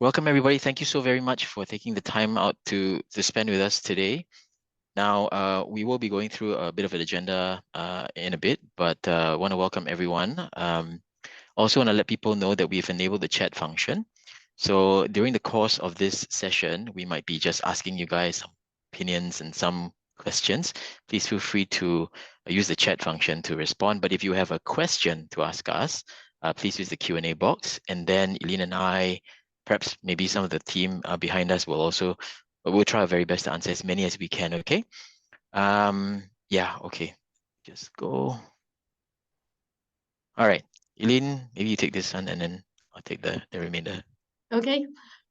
Welcome, everybody. Thank you so very much for taking the time out to spend with us today. Now, we will be going through a bit of an agenda in a bit, but I want to welcome everyone. Also want to let people know that we've enabled the chat function. So during the course of this session, we might be just asking you guys some opinions and some questions. Please feel free to use the chat function to respond. But if you have a question to ask us, please use the Q&A box. And then Eileen and I, perhaps maybe some of the team behind us we'll try our very best to answer as many as we can, okay? Yeah, okay. Just go. All right. Eileen, maybe you take this one and then I'll take the remainder. Okay.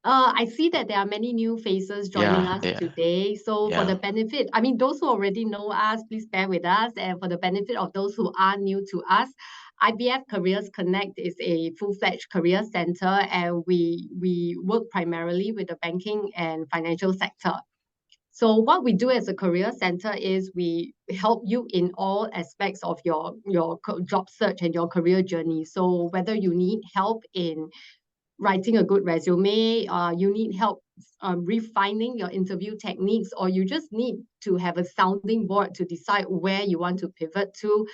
I see that there are many new faces joining us today. So for the benefit, those who already know us, please bear with us. And for the benefit of those who are new to us, IBF Careers Connect is a full-fledged career center, and we work primarily with the banking and financial sector. So what we do as a career center is we help you in all aspects of your job search and your career journey. So whether you need help in writing a good resume, you need help refining your interview techniques, or you just need to have a sounding board to decide where you want to pivot to,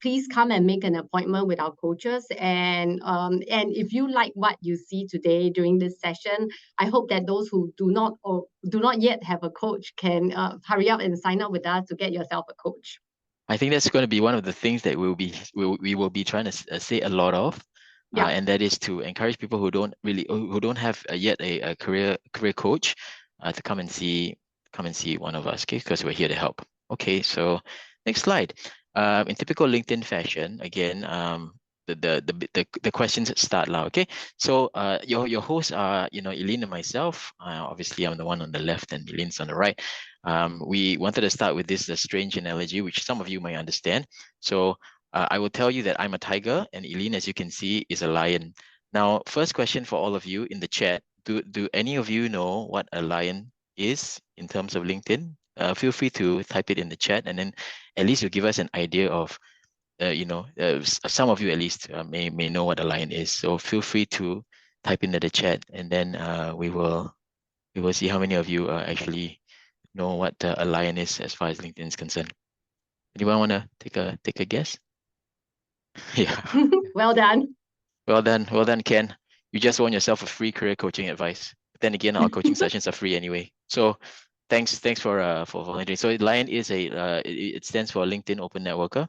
please come and make an appointment with our coaches. And if you like what you see today during this session, I hope that those who do not yet have a coach can hurry up and sign up with us to get yourself a coach. I think that's going to be one of the things that we will be trying to say a lot of, and that is to encourage people who don't have yet a career coach to come and see one of us, okay? Because we're here to help. Okay, so next slide. In typical LinkedIn fashion, again, the questions start now. Okay, so your hosts are Eileen and myself. Obviously, I'm the one on the left and Eileen's on the right. We wanted to start with this strange analogy, which some of you might understand. So I will tell you that I'm a tiger, and Eileen, as you can see, is a lion. Now, first question for all of you in the chat: Do any of you know what a lion is in terms of LinkedIn? Feel free to type it in the chat, and then at least you'll give us an idea of, some of you at least may know what a lion is. So feel free to type into the chat, and then we will see how many of you actually know what a lion is as far as LinkedIn is concerned. Anyone want to take a guess? Yeah. Well done. Well done, Ken. You just won yourself a free career coaching advice. But then again, our coaching sessions are free anyway. So thanks for volunteering. So Lion is it stands for LinkedIn Open Networker.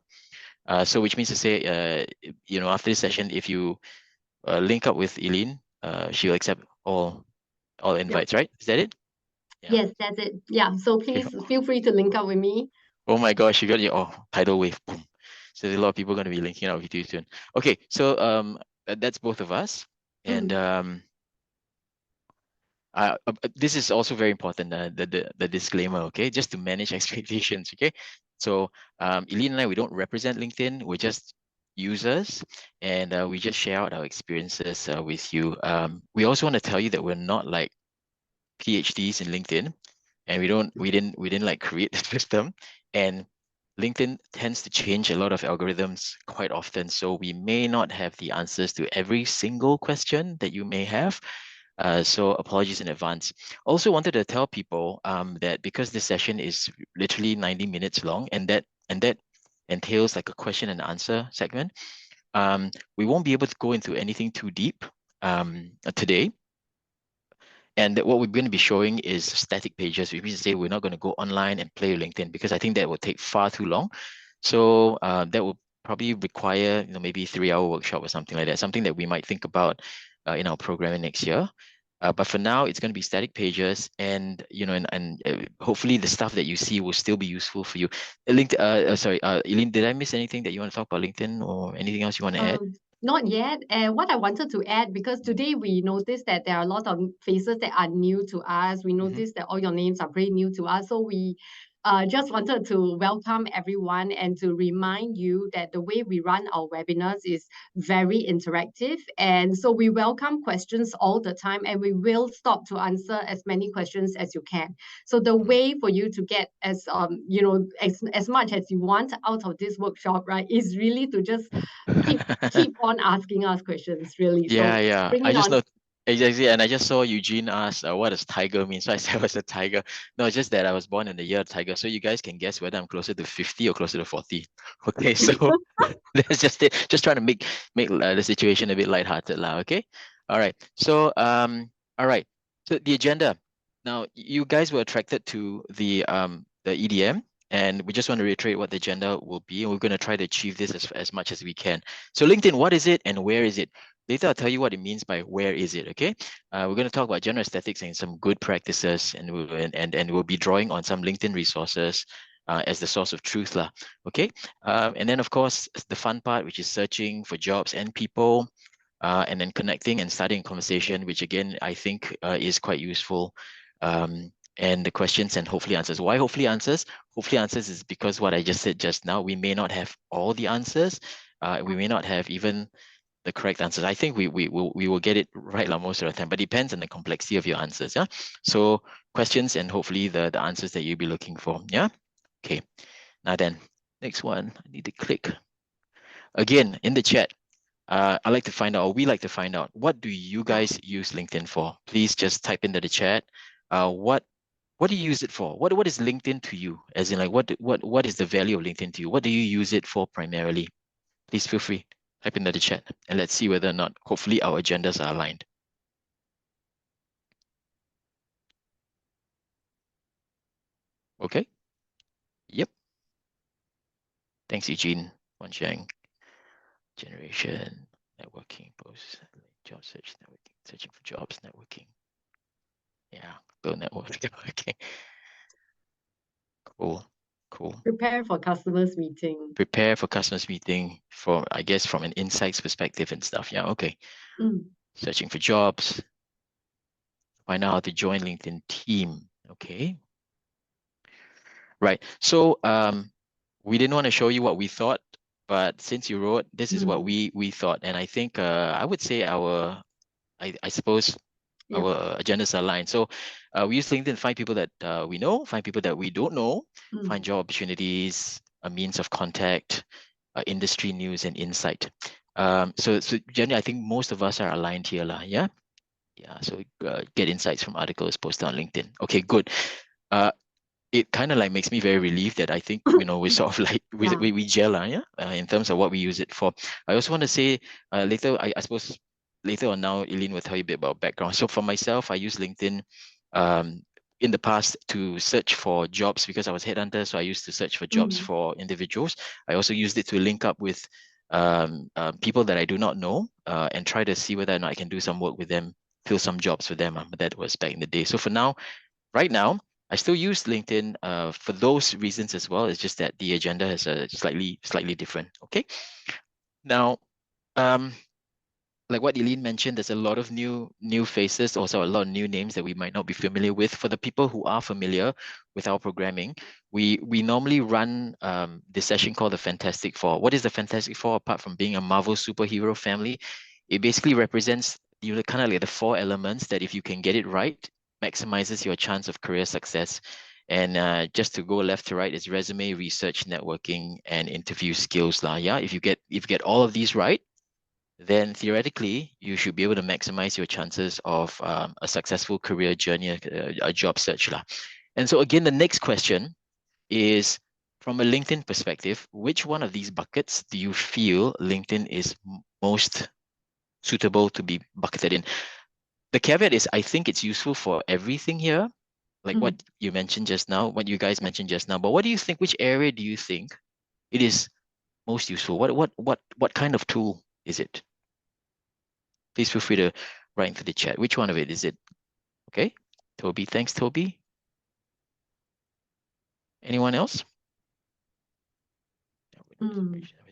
So which means to say, after this session, if you link up with Eileen, she'll accept all invites, right? Is that it? Yeah. Yes, that's it. Yeah. So please feel free to link up with me. Oh my gosh, you got your tidal wave. Boom. So there's a lot of people going to be linking up with you soon. Okay, so that's both of us, and this is also very important. The disclaimer, okay, just to manage expectations, okay. So Eileen and I, we don't represent LinkedIn. We're just users, and we just share out our experiences with you. We also want to tell you that we're not like PhDs in LinkedIn, and we didn't like create the system, and LinkedIn tends to change a lot of algorithms quite often, so we may not have the answers to every single question that you may have. So apologies in advance. Also wanted to tell people that because this session is literally 90 minutes long, and that entails like a question and answer segment, we won't be able to go into anything too deep today. And what we're going to be showing is static pages, which means to say we're not going to go online and play LinkedIn, because I think that will take far too long. So that will probably require maybe 3-hour workshop or something like that, something that we might think about in our programming next year. But for now, it's going to be static pages, and hopefully the stuff that you see will still be useful for you. Sorry, Eileen, did I miss anything that you want to talk about LinkedIn, or anything else you want to add? Not yet. And what I wanted to add, because today we noticed that there are a lot of faces that are new to us. We noticed that all your names are pretty new to us. So we just wanted to welcome everyone and to remind you that the way we run our webinars is very interactive. And so we welcome questions all the time, and we will stop to answer as many questions as you can. So the way for you to get as much as you want out of this workshop, right, is really to just keep on asking us questions, really. Yeah, so yeah. bring it on. Exactly, and I just saw Eugene ask, what does tiger mean? So I said I was a tiger. No, it's just that I was born in the year of tiger. So you guys can guess whether I'm closer to 50 or closer to 40. Okay, so that's just it. Just trying to make the situation a bit lighthearted, lah. Okay, all right. So all right. So the agenda. Now you guys were attracted to the EDM, and we just want to reiterate what the agenda will be, and we're going to try to achieve this as much as we can. So LinkedIn, what is it and where is it? Later, I'll tell you what it means by where is it, okay? We're going to talk about general aesthetics and some good practices, and we'll be drawing on some LinkedIn resources as the source of truth, lah. Okay? And then, of course, the fun part, which is searching for jobs and people, and then connecting and starting a conversation, which again, I think is quite useful. And the questions and hopefully answers. Why hopefully answers? Hopefully answers is because what I just said just now, we may not have all the answers. We may not have even the correct answers. I think we will get it right most of the time, but it depends on the complexity of your answers. Yeah. So questions and hopefully the answers that you'll be looking for. Yeah. Okay. Now then, next one. I need to click. Again, in the chat, I like to find out, or we like to find out, what do you guys use LinkedIn for? Please just type into the chat. What do you use it for? What is LinkedIn to you? As in, like, what is the value of LinkedIn to you? What do you use it for primarily? Please feel free. Type into the chat and let's see whether or not, hopefully, our agendas are aligned. Okay. Yep. Thanks, Eugene. Wan Sheng. Generation, networking, posts, job search, networking, searching for jobs, networking. Yeah, build network. Okay. Cool. Cool. Prepare for customers meeting. Prepare for customers meeting for, I guess, from an insights perspective and stuff. Yeah, okay. Searching for jobs. Find out how to join LinkedIn team. Okay. Right. So we didn't want to show you what we thought, but since you wrote, this is what we thought. And I think I would say I suppose our agendas are aligned. So we use LinkedIn to find people that we know, find people that we don't know, find job opportunities, a means of contact, industry news and insight. So generally, I think most of us are aligned here, lah. Yeah. Yeah. So get insights from articles posted on LinkedIn. Okay, good. It kind of like makes me very relieved that I think, we sort of like, we gel, in terms of what we use it for. I also want to say later, I suppose later on now, Eileen will tell you a bit about background. So for myself, I use LinkedIn in the past to search for jobs because I was headhunter. So I used to search for jobs for individuals. I also used it to link up with people that I do not know and try to see whether or not I can do some work with them, fill some jobs for them. That was back in the day. So for now, right now, I still use LinkedIn for those reasons as well. It's just that the agenda is slightly different. Okay. Now, like what Eileen mentioned, there's a lot of new faces, also a lot of new names that we might not be familiar with. For the people who are familiar with our programming, we normally run this session called the Fantastic Four. What is the Fantastic Four apart from being a Marvel superhero family? It basically represents kind of like the four elements that if you can get it right, maximizes your chance of career success. And just to go left to right is resume, research, networking, and interview skills. Yeah, if you get all of these right, then theoretically you should be able to maximize your chances of a successful career journey, a job search. And so again, the next question is, from a LinkedIn perspective, which one of these buckets do you feel LinkedIn is most suitable to be bucketed in? The caveat is, I think it's useful for everything here, like what you mentioned just now, what you guys mentioned just now. But what do you think? Which area do you think it is most useful? What kind of tool is it? Please feel free to write into the chat. Which one of it is it? Okay, Toby. Thanks, Toby. Anyone else?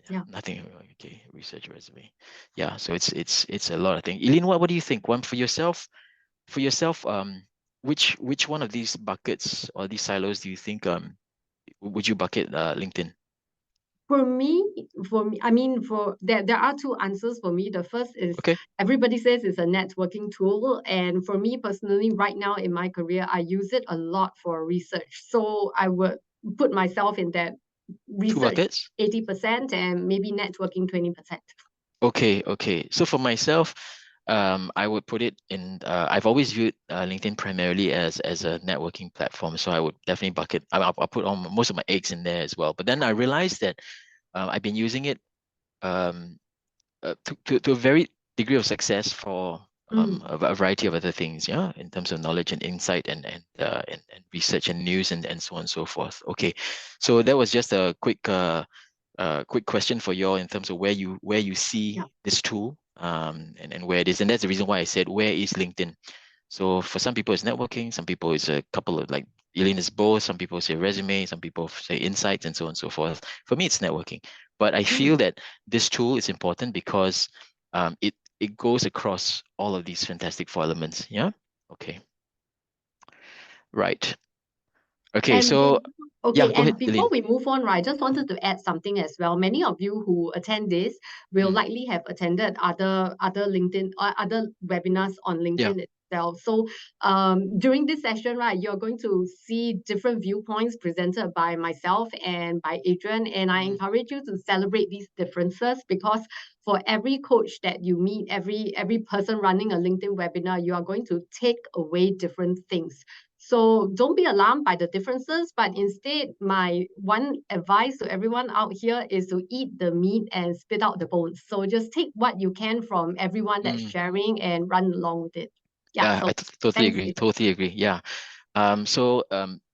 Yeah. Nothing. Okay, research resume. Yeah, so it's a lot of things. Eileen, what do you think? One for yourself. For yourself, which one of these buckets or these silos do you think would you bucket LinkedIn? For me, I mean, there are two answers for me. The first is, everybody says it's a networking tool, and for me personally, right now in my career, I use it a lot for research. So I would put myself in that research 80% and maybe networking 20%. Okay. So for myself, I would put it in. I've always viewed LinkedIn primarily as a networking platform, so I would definitely bucket. I'll put all most of my eggs in there as well. But then I realized that I've been using it um, to a very degree of success for a variety of other things, yeah, in terms of knowledge and insight and research and news and so on and so forth. Okay, so that was just a quick question for you all in terms of where you see this tool and where it is, and that's the reason why I said where is LinkedIn. So for some people it's networking, some people it's a couple of like Eileen is both, some people say resume, some people say insights and so on and so forth. For me it's networking, but I feel that this tool is important because it goes across all of these fantastic four elements. Yeah. Okay. Right. Okay. And So yeah, go ahead, before Eileen. we move on, right, I just wanted to add something as well. Many of you who attend this will likely have attended other LinkedIn or other webinars on Yeah. LinkedIn itself. So during this session, right, you're going to see different viewpoints presented by myself and by Adrian. And I encourage you to celebrate these differences, because for every coach that you meet, every person running a LinkedIn webinar, you are going to take away different things. So don't be alarmed by the differences, but instead, my one advice to everyone out here is to eat the meat and spit out the bones. So just take what you can from everyone that's sharing and run along with it. Yeah, Yeah, so I totally thanks, agree. Adrian. Totally agree. Yeah. So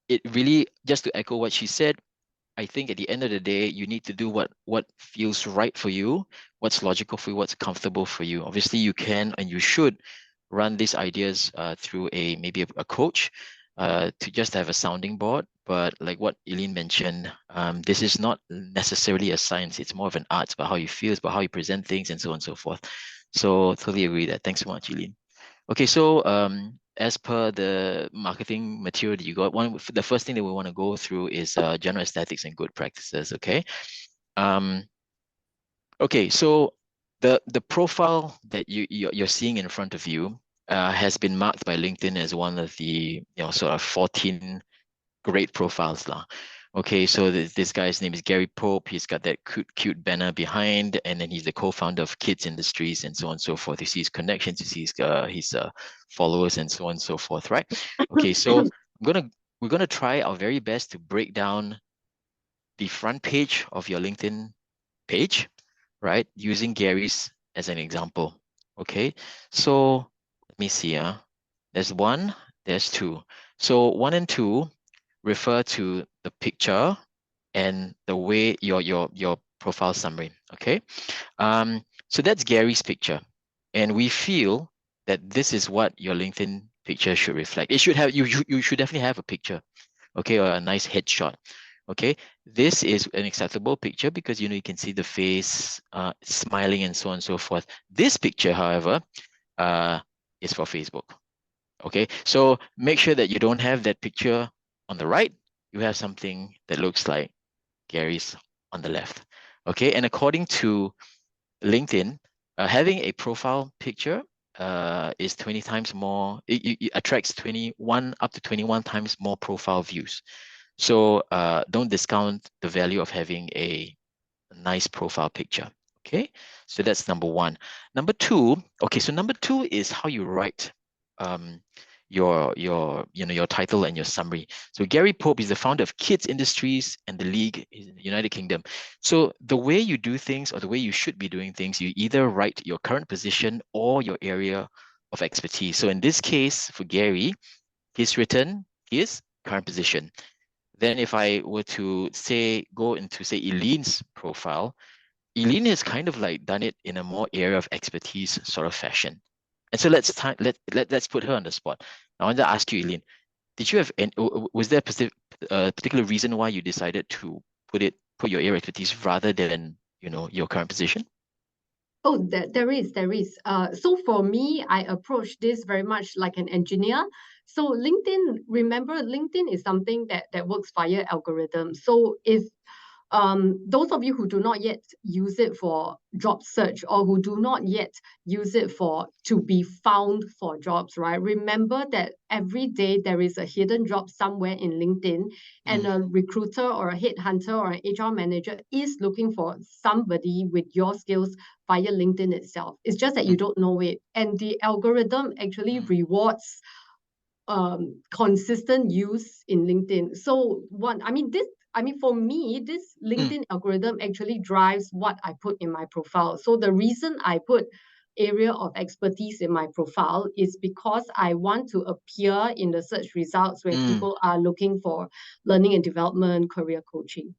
it really, just to echo what she said, I think at the end of the day, you need to do what feels right for you, what's logical for you, what's comfortable for you. Obviously, you can and you should run these ideas through maybe a coach to just have a sounding board. But like what Eileen mentioned, this is not necessarily a science. It's more of an art. It's about how you feel, it's about how you present things, and so on and so forth. So totally agree that. Thanks so much, Eileen. Okay, so as per the marketing material that you got, the first thing that we want to go through is general aesthetics and good practices. Okay, um, okay, so the profile that you're seeing in front of you has been marked by LinkedIn as one of the sort of 14 great profiles lah. Okay, so this guy's name is Gary Pope. He's got that cute banner behind, and then he's the co-founder of Kids Industries and so on and so forth. You see his connections, you see his followers and so on and so forth, right? Okay, so we're gonna try our very best to break down the front page of your LinkedIn page, right? Using Gary's as an example. Okay, so let me see. There's one, there's two. So 1 and 2 refer to the picture and the way your profile summary. Okay. So that's Gary's picture. And we feel that this is what your LinkedIn picture should reflect. It should have you should definitely have a picture, okay, or a nice headshot. Okay, this is an acceptable picture because you can see the face smiling and so on and so forth. This picture, however, is for Facebook. Okay, so make sure that you don't have that picture on the right. You have something that looks like Gary's on the left. Okay, and according to LinkedIn, having a profile picture is 20 times more, it attracts 21 up to 21 times more profile views. So don't discount the value of having a nice profile picture. Okay, so that's number one. Number two, okay, so number two is how you write um, your title and your summary. So Gary Pope is the founder of Kids Industries and the League in the United Kingdom. So the way you do things, or the way you should be doing things, you either write your current position or your area of expertise. So in this case, for Gary, he's written his current position. Then if I were to go into say Eileen's profile, Eileen has kind of like done it in a more area of expertise sort of fashion. And so let's put her on the spot. I want to ask you, Eileen, did you have was there a particular reason why you decided to put your area of expertise rather than your current position? Oh, there is. So for me, I approach this very much like an engineer. So LinkedIn, remember, LinkedIn is something that works via algorithm. So if those of you who do not yet use it for job search or who do not yet use it for to be found for jobs, right? Remember that every day there is a hidden job somewhere in LinkedIn, and a recruiter or a headhunter or an HR manager is looking for somebody with your skills via LinkedIn itself. It's just that you don't know it. And the algorithm actually rewards consistent use in LinkedIn. So for me, this LinkedIn algorithm actually drives what I put in my profile. So the reason I put area of expertise in my profile is because I want to appear in the search results when people are looking for learning and development, career coaching.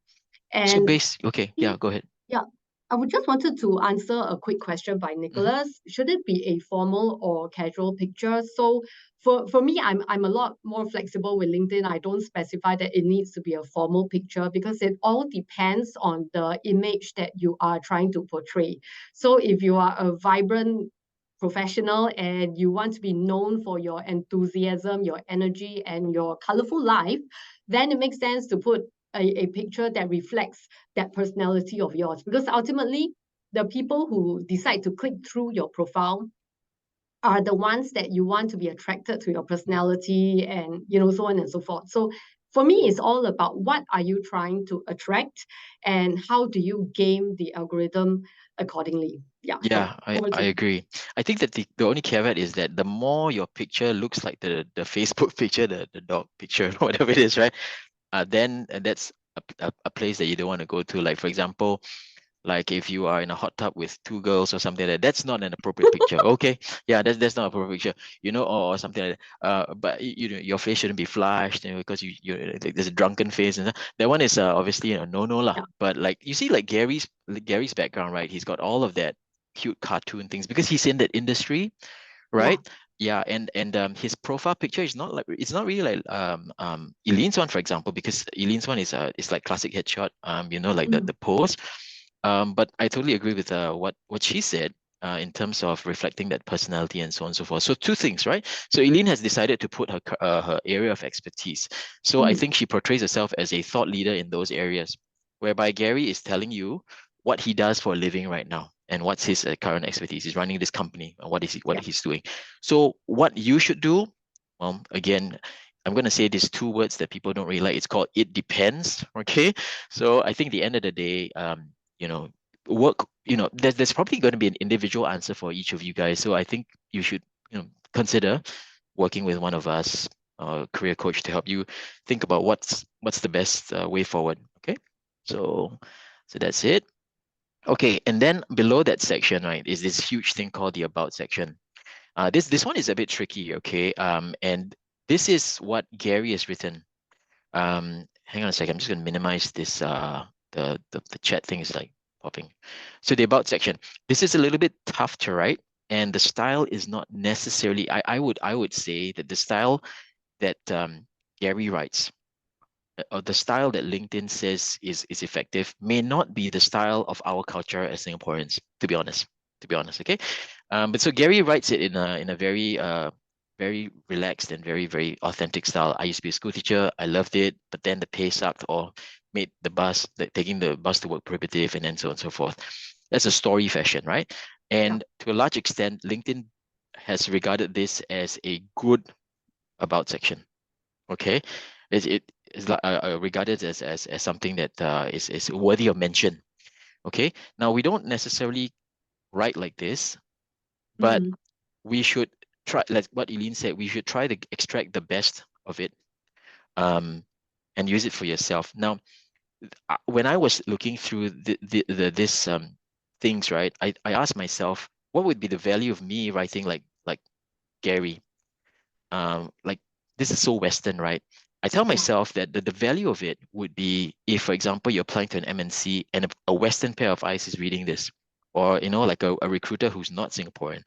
So And go ahead. Yeah, I would just wanted to answer a quick question by Nicholas. Should it be a formal or casual picture? So for me, I'm a lot more flexible with LinkedIn. I don't specify that it needs to be a formal picture because it all depends on the image that you are trying to portray. So if you are a vibrant professional and you want to be known for your enthusiasm, your energy, and your colorful life, then it makes sense to put a picture that reflects that personality of yours. Because ultimately, the people who decide to click through your profile are the ones that you want to be attracted to your personality and, so on and so forth. So for me, it's all about what are you trying to attract and how do you game the algorithm accordingly. Yeah, I agree. I think that the only caveat is that the more your picture looks like the Facebook picture, the dog picture, whatever it is, right? Then that's a place that you don't want to go to. Like, for example, like if you are in a hot tub with two girls or something like that, that's not an appropriate picture. Okay, yeah, that's not an appropriate picture, or something like that. But your face shouldn't be flashed, because you like, there's a drunken face, and that one is obviously no lah. Yeah. But like you see, like Gary's background, right? He's got all of that cute cartoon things because he's in that industry, right? Yeah, and his profile picture is not like, it's not really like Eileen's one, for example, because Eileen's one is like classic headshot, like the pose. But I totally agree with what she said in terms of reflecting that personality and so on and so forth. So two things, right? So Eileen has decided to put her area of expertise. So I think she portrays herself as a thought leader in those areas, whereby Gary is telling you what he does for a living right now and what's his current expertise. He's running this company and what he's doing. So what you should do, well, again, I'm going to say these two words that people don't really like. It's called "it depends." Okay, so I think the end of the day, work. There's probably going to be an individual answer for each of you guys. So I think you should, consider working with one of us, career coach, to help you think about what's the best way forward. Okay, so that's it. Okay, and then below that section, right, is this huge thing called the about section. This one is a bit tricky, okay? And this is what Gary has written. Hang on a second, I'm just gonna minimize this. The chat thing is like popping. So the about section. This is a little bit tough to write, and the style is not necessarily. I would say that the style that Gary writes, or the style that LinkedIn says is effective, may not be the style of our culture as Singaporeans, to be honest. Okay. But so Gary writes it in a very relaxed and very, very authentic style. I used to be a school teacher. I loved it, but then the pay sucked or made taking the bus to work prohibitive, and then so on and so forth. That's a story fashion, right? And to a large extent, LinkedIn has regarded this as a good about section. Okay, it is like regarded as something that is worthy of mention. Okay, now we don't necessarily write like this, but we should try, like what Eileen said, we should try to extract the best of it, and use it for yourself. Now, when I was looking through this things, right, I asked myself, what would be the value of me writing like Gary? Like, this is so Western, right? I tell myself that the value of it would be if, for example, you're applying to an MNC and a Western pair of eyes is reading this, or like a recruiter who's not Singaporean,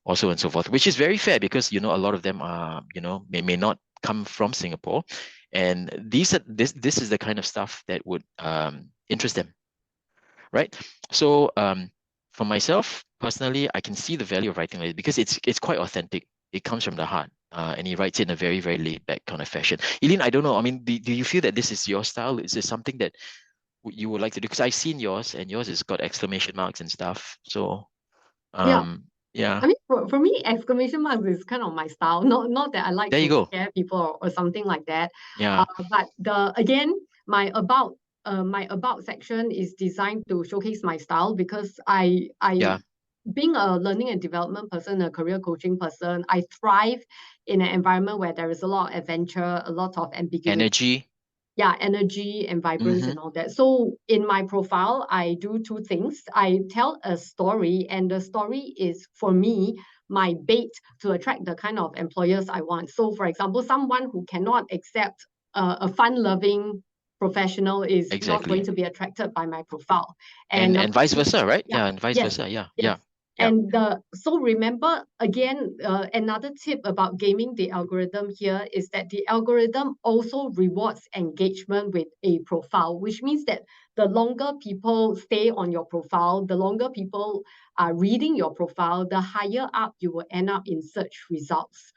or so and so forth, which is very fair because a lot of them are may not come from Singapore, and this is the kind of stuff that would interest them, right? So for myself personally, I can see the value of writing like it because it's quite authentic. It comes from the heart, and he writes it in a very, very laid back kind of fashion. Eileen, I don't know. I mean, do you feel that this is your style? Is this something that you would like to do? Because I've seen yours, and yours has got exclamation marks and stuff. So, Yeah. yeah. I mean, for me, exclamation marks is kind of my style. Not that I like There you to go. scare people or something like that. Yeah. But my about section is designed to showcase my style because Yeah. being a learning and development person, a career coaching person, I thrive in an environment where there is a lot of adventure, a lot of ambiguity. Energy. Yeah, energy and vibrance Mm-hmm. and all that. So in my profile, I do two things. I tell a story, and the story is for me my bait to attract the kind of employers I want. So, for example, someone who cannot accept a fun-loving professional is not going Exactly. to be attracted by my profile. And And number vice two, versa, right? yeah, Yeah, and vice yes, versa. Yeah. yes. Yeah. Yeah. And so remember again, another tip about gaming the algorithm here is that the algorithm also rewards engagement with a profile, which means that the longer people stay on your profile, the longer people are reading your profile, the higher up you will end up in search results.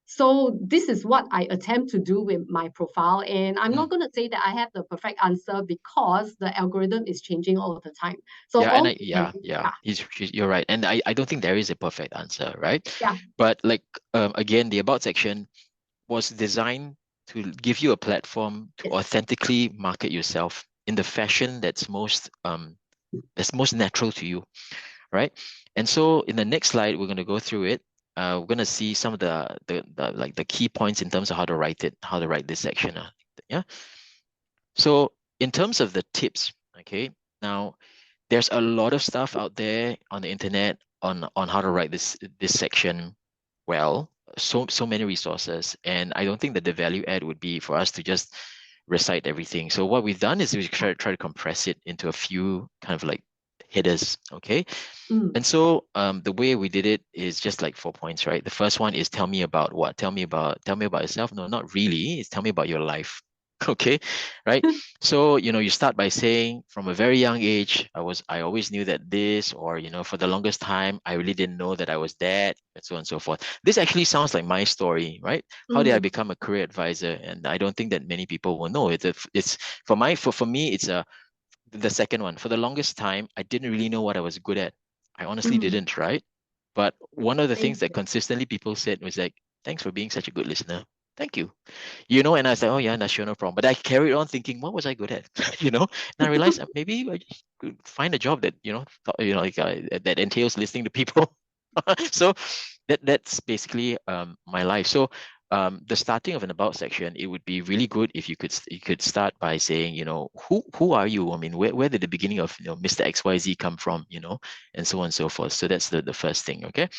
So this is what I attempt to do with my profile. And I'm Mm. not going to say that I have the perfect answer because the algorithm is changing all the time. So Yeah, and all we can do, yeah, yeah, you're right. And I don't think there is a perfect answer, right? yeah, But like again, the about section was designed to give you a platform to yes. authentically market yourself in the fashion that's most natural to you, right? And so in the next slide, we're going to go through it. We're going to see some of the like the key points in terms of how to write it, how to write this section. Yeah. So in terms of the tips, okay, now there's a lot of stuff out there on the internet on how to write this section well. So many resources, and I don't think that the value add would be for us to just recite everything. So what we've done is we try to compress it into a few kind of like headers, okay? Mm, And so the way we did it is just like 4 points, right? The first one is tell me about what? Tell me about yourself. No, not really. It's tell me about your life. Okay, right? So, you start by saying from a very young age, I always knew that this, or, for the longest time, I really didn't know that I was that, and so on and so forth. This actually sounds like my story, right? How did I mm, become a career advisor? And I don't think that many people will know. It's for me, it's the second one. For the longest time, I didn't really know what I was good at. I honestly mm. didn't, right? But one of the things Same that here. consistently people said was like, thanks for being such a good listener. Thank you. And I was like, oh yeah, that's sure, no problem. But I carried on thinking, what was I good at? And I realized that maybe I just could find a job that, like that entails listening to people. So that's basically my life. So the starting of an about section, it would be really good if you could start by saying, who are you? I mean, where did the beginning of Mr. XYZ come from, and so on and so forth. So that's the first thing, okay?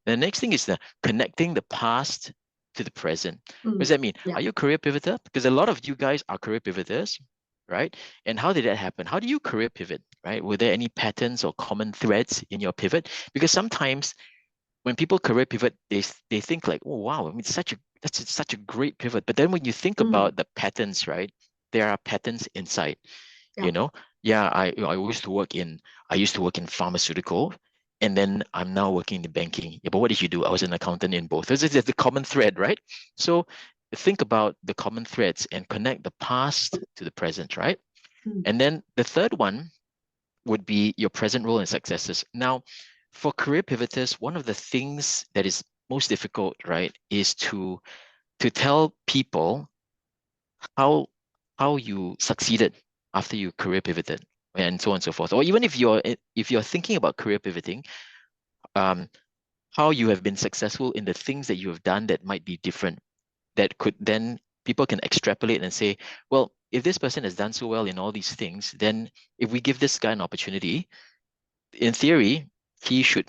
The next thing is the connecting the past to the present. What does Mm, that mean? yeah. Are you a career pivoter? Because a lot of you guys are career pivoters, right? And how did that happen? How do you career pivot, right? Were there any patterns or common threads in your pivot? Because sometimes when people career pivot, they think like, oh wow, I mean, that's such a great pivot. But then when you think Mm, about the patterns, right? There are patterns inside, yeah. you know. Yeah, I used to work in pharmaceutical, and then I'm now working in the banking. Yeah, but what did you do? I was an accountant in both. This is the common thread, right? So think about the common threads and connect the past to the present, right? Mm, And then the third one would be your present role and successes. Now, for career pivoters, one of the things that is most difficult, right, is to tell people how how you succeeded after you career pivoted and so on and so forth. Or even if you're thinking about career pivoting, um, how you have been successful in the things that you have done that might be different, that could then people can extrapolate and say, well, if this person has done so well in all these things, then if we give this guy an opportunity, in theory, he should.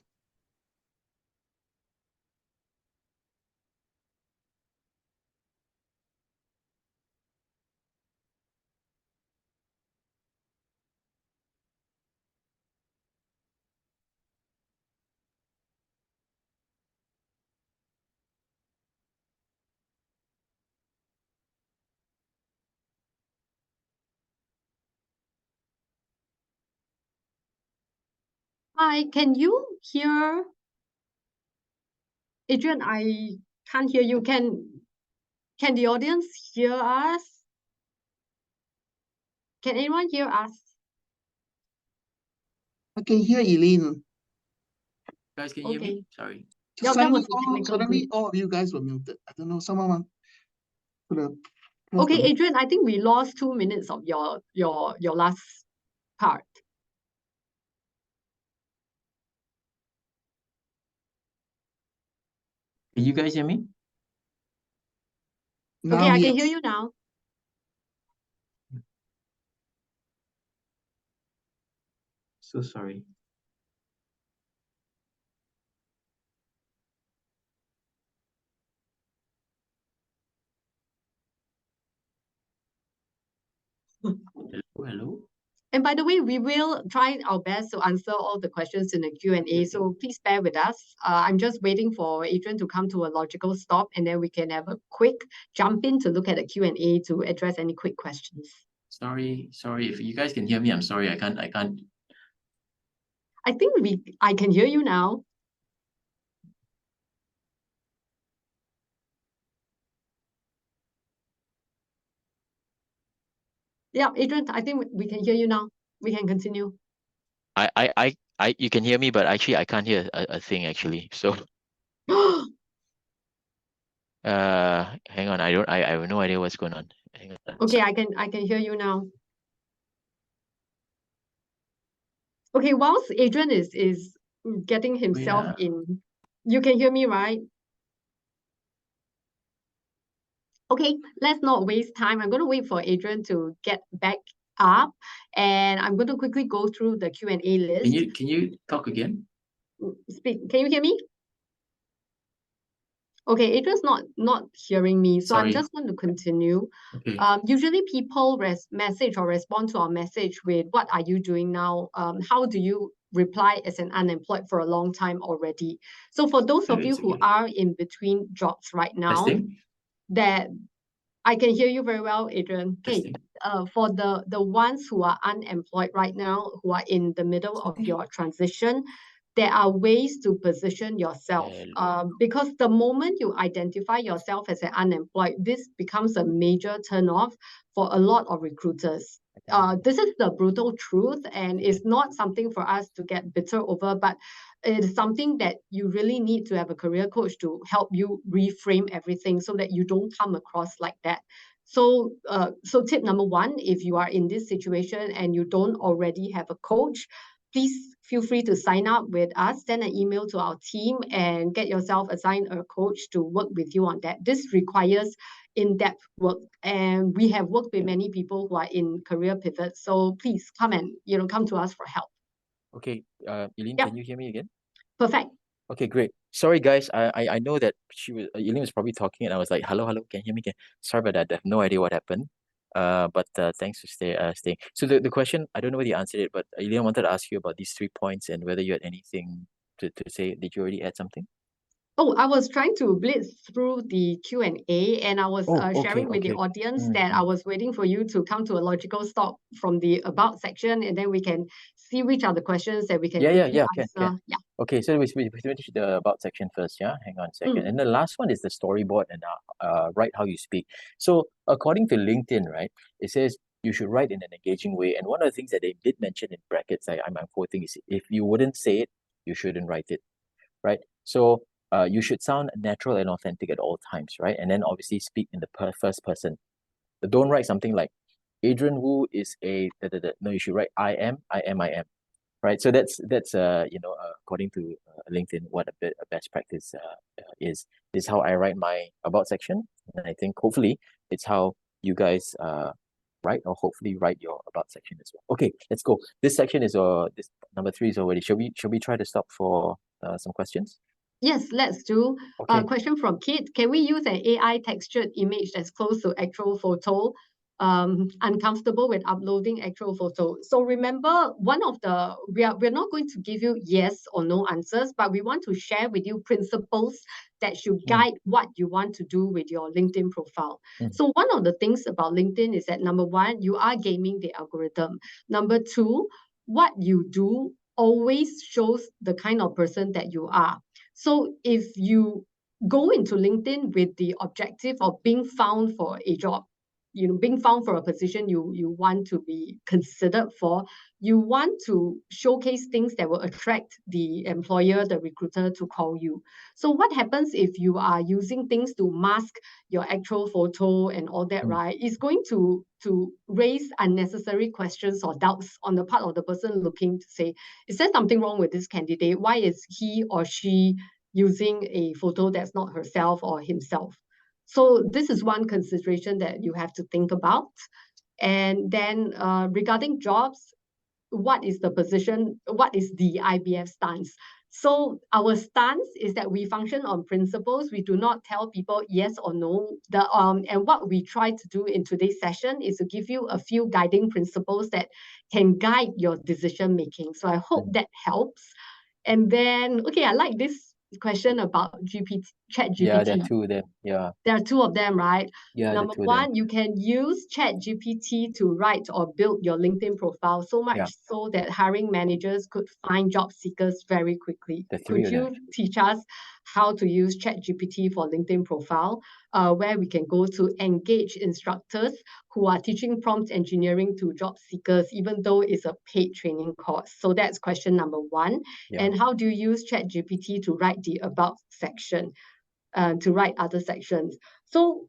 Hi, can you hear Adrian? I can't hear you. Can the audience hear us? Can anyone hear us? I can hear Eileen. Guys, can you hear me? Sorry. Yeah, that was a technical suddenly all of you guys were muted. I don't know, someone put a... Okay, Adrian, I think we lost 2 minutes of your last part. Can you guys hear me? Now, okay, I yes. can hear you now. So sorry. Hello. And by the way, we will try our best to answer all the questions in the Q&A, so please bear with us. I'm just waiting for Adrian to come to a logical stop, and then we can have a quick jump in to look at the Q&A to address any quick questions. Sorry. If you guys can hear me, I'm sorry. I can't. I think I can hear you now. Yeah, Adrian, I think we can hear you now. We can continue. You can hear me, but actually I can't hear a thing actually. So hang on. I have no idea what's going on. Hang on. Okay, I can hear you now. Okay, whilst Adrian is getting himself in, you can hear me, right? Okay, let's not waste time. I'm going to wait for Adrian to get back up, and I'm going to quickly go through the Q&A list. Can you talk again? Speak. Can you hear me? Okay, Adrian's not hearing me, so Sorry. I'm just going to continue. Okay. Usually people message or respond to our message with, what are you doing now? How do you reply as an unemployed for a long time already? So for those of you who are in between jobs right now, that I can hear you very well, Adrian. Okay, for the ones who are unemployed right now, who are in the middle of your transition, there are ways to position yourself. Because the moment you identify yourself as an unemployed, this becomes a major turnoff for a lot of recruiters. This is the brutal truth, and it's not something for us to get bitter over, but it is something that you really need to have a career coach to help you reframe everything so that you don't come across like that. So tip number one, if you are in this situation and you don't already have a coach, please feel free to sign up with us, send an email to our team, and get yourself assigned a coach to work with you on that. This requires in-depth work, and we have worked with many people who are in career pivots. So please come to us for help. Okay, Eileen, can you hear me again? Perfect. Okay, great. Sorry, guys. I know that Eileen was probably talking, and I was like, "Hello, can you hear me?" Sorry about that. I have no idea what happened. But thanks for staying. So the question, I don't know whether you answered it, but Eileen wanted to ask you about these 3 points and whether you had anything to say. Did you already add something? Oh, I was trying to blitz through the Q&A, and I was sharing with the audience that I was waiting for you to come to a logical stop from the about section, and then we can see which are the questions that we can quickly answer. Can. Yeah. Okay, so we finish the about section first, yeah? Hang on a second. And the last one is the storyboard and write how you speak. So according to LinkedIn, right, it says you should write in an engaging way. And one of the things that they did mention in brackets, I'm quoting, is if you wouldn't say it, you shouldn't write it, right? So you should sound natural and authentic at all times, right? And then obviously speak in the first person. Don't write something like Adrian Wu is a no. You should write I am, right? So that's according to LinkedIn, what a best practice is. This is how I write my about section, and I think hopefully it's how you guys write, or hopefully write your about section as well. Okay, let's go. This section is this number 3 is already. Shall we try to stop for some questions? Yes, let's do. Okay. Question from Kit. Can we use an AI textured image that's close to actual photo? Uncomfortable with uploading actual photo. So remember, we're not going to give you yes or no answers, but we want to share with you principles that should guide what you want to do with your LinkedIn profile. So one of the things about LinkedIn is that, number one, you are gaming the algorithm. Number two, what you do always shows the kind of person that you are. So if you go into LinkedIn with the objective of being found for a job, being found for a position you want to be considered for, you want to showcase things that will attract the employer, the recruiter, to call you. So what happens if you are using things to mask your actual photo and all that, right? It's going to raise unnecessary questions or doubts on the part of the person looking to say, is there something wrong with this candidate? Why is he or she using a photo that's not herself or himself? So this is one consideration that you have to think about. And then regarding jobs, what is the position? What is the IBF stance? So our stance is that we function on principles. We do not tell people yes or no. And what we try to do in today's session is to give you a few guiding principles that can guide your decision making. So I hope that helps. And then, okay, I like this question about ChatGPT. Yeah, there are two of them. Yeah. There are two of them, right? Yeah, Number one, you can use ChatGPT to write or build your LinkedIn profile so much so that hiring managers could find job seekers very quickly. Could you teach us how to use ChatGPT for LinkedIn profile, where we can go to engage instructors who are teaching prompt engineering to job seekers, even though it's a paid training course? So that's question number one. Yeah. And how do you use ChatGPT to write the about section? To write other sections. So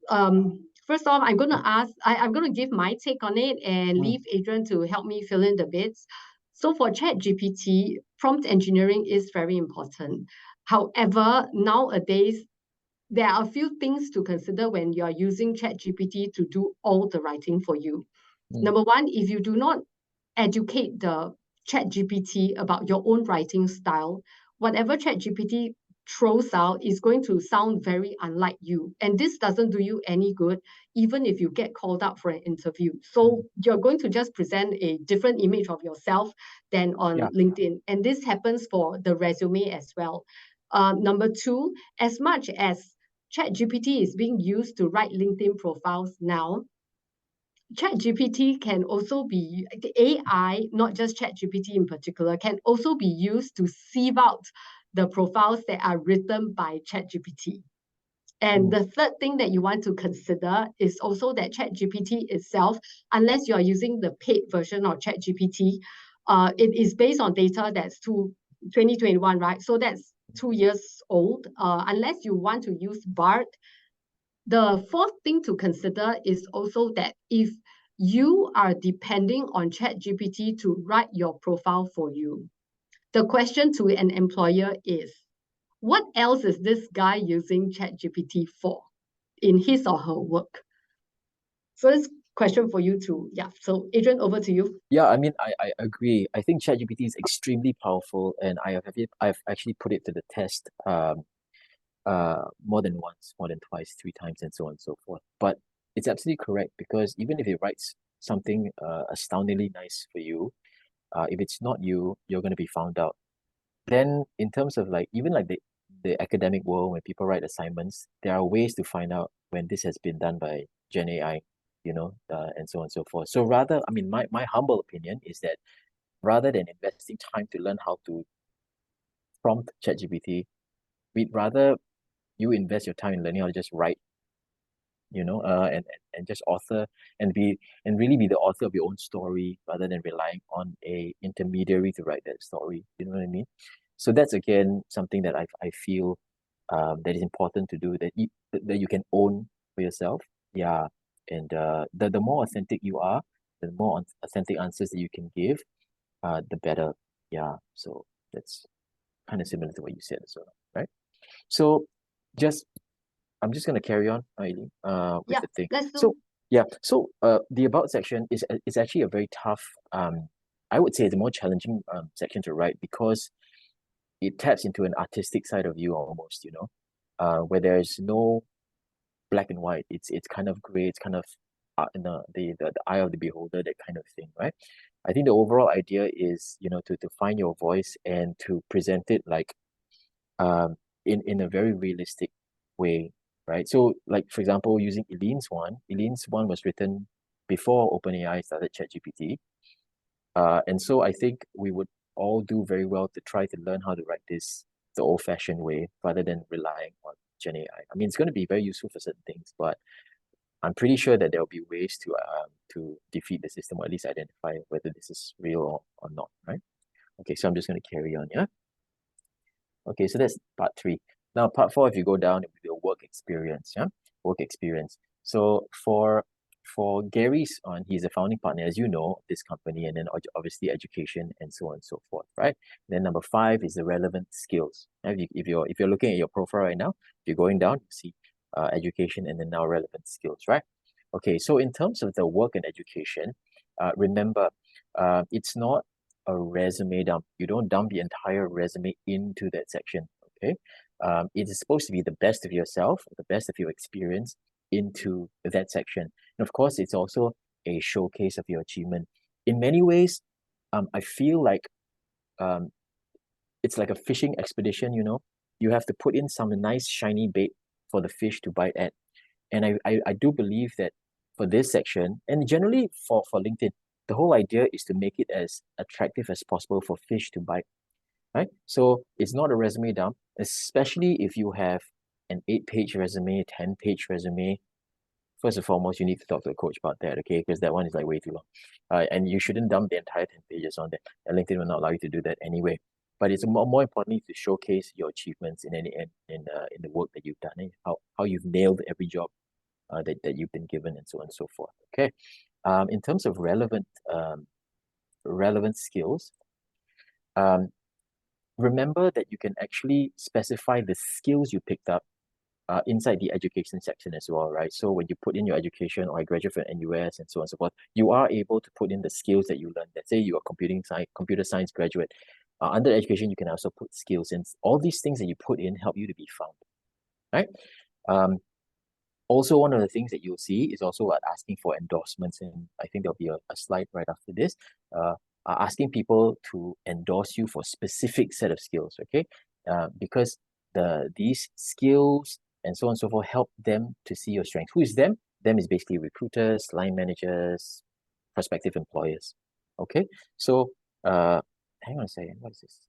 first off, I'm going to give my take on it and leave Adrian to help me fill in the bits. So for ChatGPT, prompt engineering is very important. However, nowadays, there are a few things to consider when you are using ChatGPT to do all the writing for you. Number one, if you do not educate the ChatGPT about your own writing style, whatever ChatGPT throws out is going to sound very unlike you. And this doesn't do you any good, even if you get called up for an interview. So you're going to just present a different image of yourself than on LinkedIn. And this happens for the resume as well. Number two, as much as ChatGPT is being used to write LinkedIn profiles now, ChatGPT can also be, the AI, not just ChatGPT in particular, can also be used to sieve out the profiles that are written by ChatGPT. And the third thing that you want to consider is also that ChatGPT itself, unless you are using the paid version of ChatGPT, it is based on data that's 2021, right? So that's 2 years old. Unless you want to use BART, the fourth thing to consider is also that if you are depending on ChatGPT to write your profile for you, the question to an employer is, what else is this guy using ChatGPT for in his or her work? So this question for you too. Yeah. So Adrian, over to you. Yeah, I mean, I agree. I think ChatGPT is extremely powerful, and I've actually put it to the test more than once, more than twice, 3 times, and so on and so forth. But it's absolutely correct, because even if it writes something astoundingly nice for you, if it's not you, you're going to be found out. Then in terms of like, even like the academic world, when people write assignments, there are ways to find out when this has been done by Gen AI, and so on and so forth. So rather, I mean, my humble opinion is that rather than investing time to learn how to prompt ChatGPT, we'd rather you invest your time in learning how to just write, and just author and really be the author of your own story, rather than relying on a intermediary to write that story. You know what I mean? So that's again something that I feel that is important to do, that you can own for yourself. Yeah. And the more authentic you are, the more authentic answers that you can give, the better. Yeah. So that's kind of similar to what you said as well, right? So I'm just gonna carry on, Eileen, with the thing. So the about section is actually a very tough, I would say it's a more challenging section to write, because it taps into an artistic side of you almost, where there's no black and white. It's kind of gray. It's kind of in the eye of the beholder, that kind of thing, right? I think the overall idea is, to find your voice and to present it like in a very realistic way, right? So like, for example, using Eileen's one was written before OpenAI started ChatGPT. And so I think we would all do very well to try to learn how to write this the old-fashioned way, rather than relying on Gen AI. I mean, it's going to be very useful for certain things, but I'm pretty sure that there'll be ways to defeat the system, or at least identify whether this is real or not, right? Okay, so I'm just going to carry on, yeah? Okay, so that's part 3. Now, part 4, if you go down, it will be the work experience, yeah? Work experience. So for Gary's on, he's a founding partner, as you know, this company, and then obviously education and so on and so forth, right? Then number 5 is the relevant skills. If you're looking at your profile right now, if you're going down, you see education and then now relevant skills, right? Okay, so in terms of the work and education, remember, it's not a resume dump. You don't dump the entire resume into that section, okay? It is supposed to be the best of yourself, the best of your experience into that section. And of course, it's also a showcase of your achievement. In many ways, I feel like it's like a fishing expedition, you know? You have to put in some nice shiny bait for the fish to bite at. And I do believe that for this section, and generally for LinkedIn, the whole idea is to make it as attractive as possible for fish to bite, right? So it's not a resume dump, especially if you have an 8-page resume, 10-page resume. First and foremost, you need to talk to the coach about that, okay? Because that one is like way too long. And you shouldn't dump the entire 10 pages on that. And LinkedIn will not allow you to do that anyway. But it's more importantly to showcase your achievements in the work that you've done, and how you've nailed every job that you've been given, and so on and so forth. Okay. In terms of relevant skills, remember that you can actually specify the skills you picked up inside the education section as well, right? So when you put in your education, or I graduated from NUS and so on and so forth, you are able to put in the skills that you learned. Let's say you are computer science graduate. Under education, you can also put skills, and all these things that you put in help you to be found, right? Also, one of the things that you'll see is also asking for endorsements, and I think there'll be a slide right after this, asking people to endorse you for a specific set of skills, okay? Because these skills and so on and so forth help them to see your strength. Who is them? Them is basically recruiters, line managers, prospective employers, okay? So, hang on a second, what is this?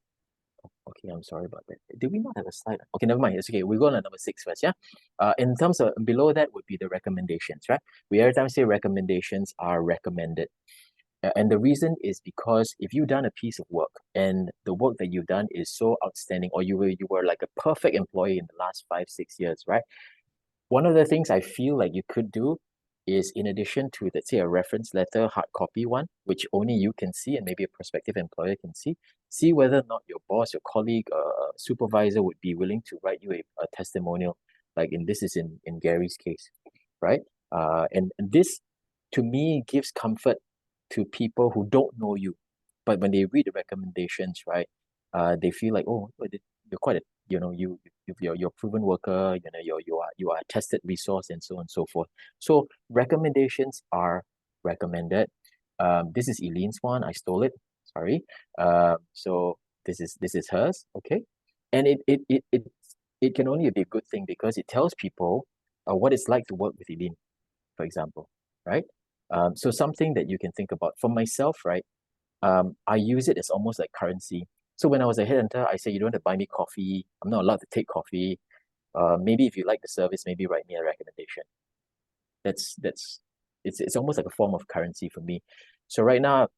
Okay, I'm sorry about that. Did we not have a slide? Okay, never mind. It's okay. We're going to number 6 first, yeah? In terms of below that would be the recommendations, right? We every time say recommendations are recommended. And the reason is because if you've done a piece of work and the work that you've done is so outstanding, or you were like a perfect employee in the last 5-6 years, right? One of the things I feel like you could do is, in addition to, let's say, a reference letter, hard copy one, which only you can see and maybe a prospective employer can see whether or not your boss, your colleague, supervisor would be willing to write you a testimonial, like this is in Gary's case, right? And this, to me, gives comfort to people who don't know you, but when they read the recommendations, right, they feel like, oh, you're quite a, you're a proven worker, you are a tested resource, and so on and so forth. So recommendations are recommended. This is Eileen's one. I stole it. Sorry. So this is hers. Okay, and it can only be a good thing because it tells people what it's like to work with Eileen, for example, right? So something that you can think about. For myself, right, I use it as almost like currency. So when I was a headhunter, I said, you don't have to buy me coffee. I'm not allowed to take coffee. Maybe if you like the service, maybe write me a recommendation. It's almost like a form of currency for me. So right now,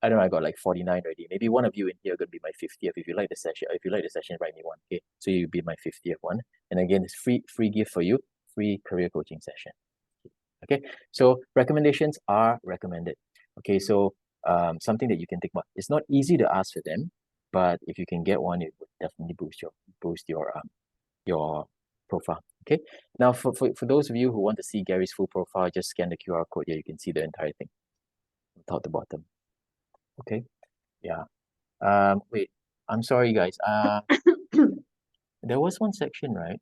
I don't know, I got like 49 already. Maybe one of you in here are going to be my 50th. If you like the session, write me one. Okay, so you'll be my 50th one. And again, it's free gift for you, free career coaching session. Okay, so recommendations are recommended. Okay, so something that you can think about. It's not easy to ask for them, but if you can get one, it would definitely boost your profile. Okay, now for those of you who want to see Gary's full profile, just scan the QR code here. You can see the entire thing from top to bottom. Okay, yeah. Wait, I'm sorry, guys. There was one section, right?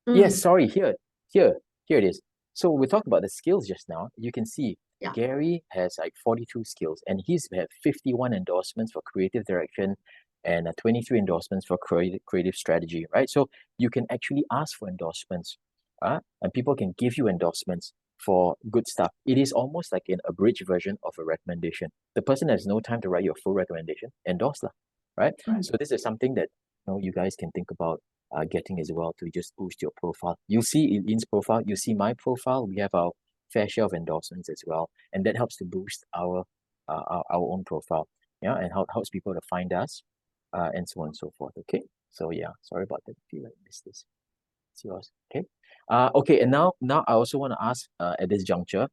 Yes, sorry. Here it is. So we talked about the skills just now. You can see Gary has like 42 skills, and he's had 51 endorsements for creative direction and 23 endorsements for creative strategy, right? So you can actually ask for endorsements, and people can give you endorsements for good stuff. It is almost like an abridged version of a recommendation. The person has no time to write your full recommendation, endorse lah, right? So this is something that you guys can think about getting as well to just boost your profile. You see Eileen's profile, you see my profile. We have our fair share of endorsements as well, and that helps to boost our own profile, yeah, and helps people to find us, and so on and so forth. Okay, so yeah, sorry about that. I feel like I missed this. It's yours. Okay. Okay, and now I also want to ask, at this juncture,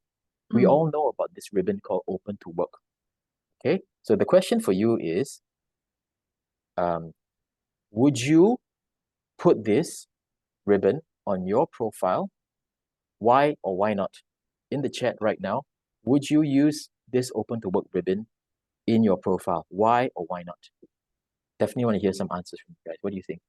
we all know about this ribbon called Open to Work. Okay, so the question for you is, would you put this ribbon on your profile? Why or why not? In the chat right now, would you use this Open to Work ribbon in your profile? Why or why not? Definitely want to hear some answers from you guys. What do you think?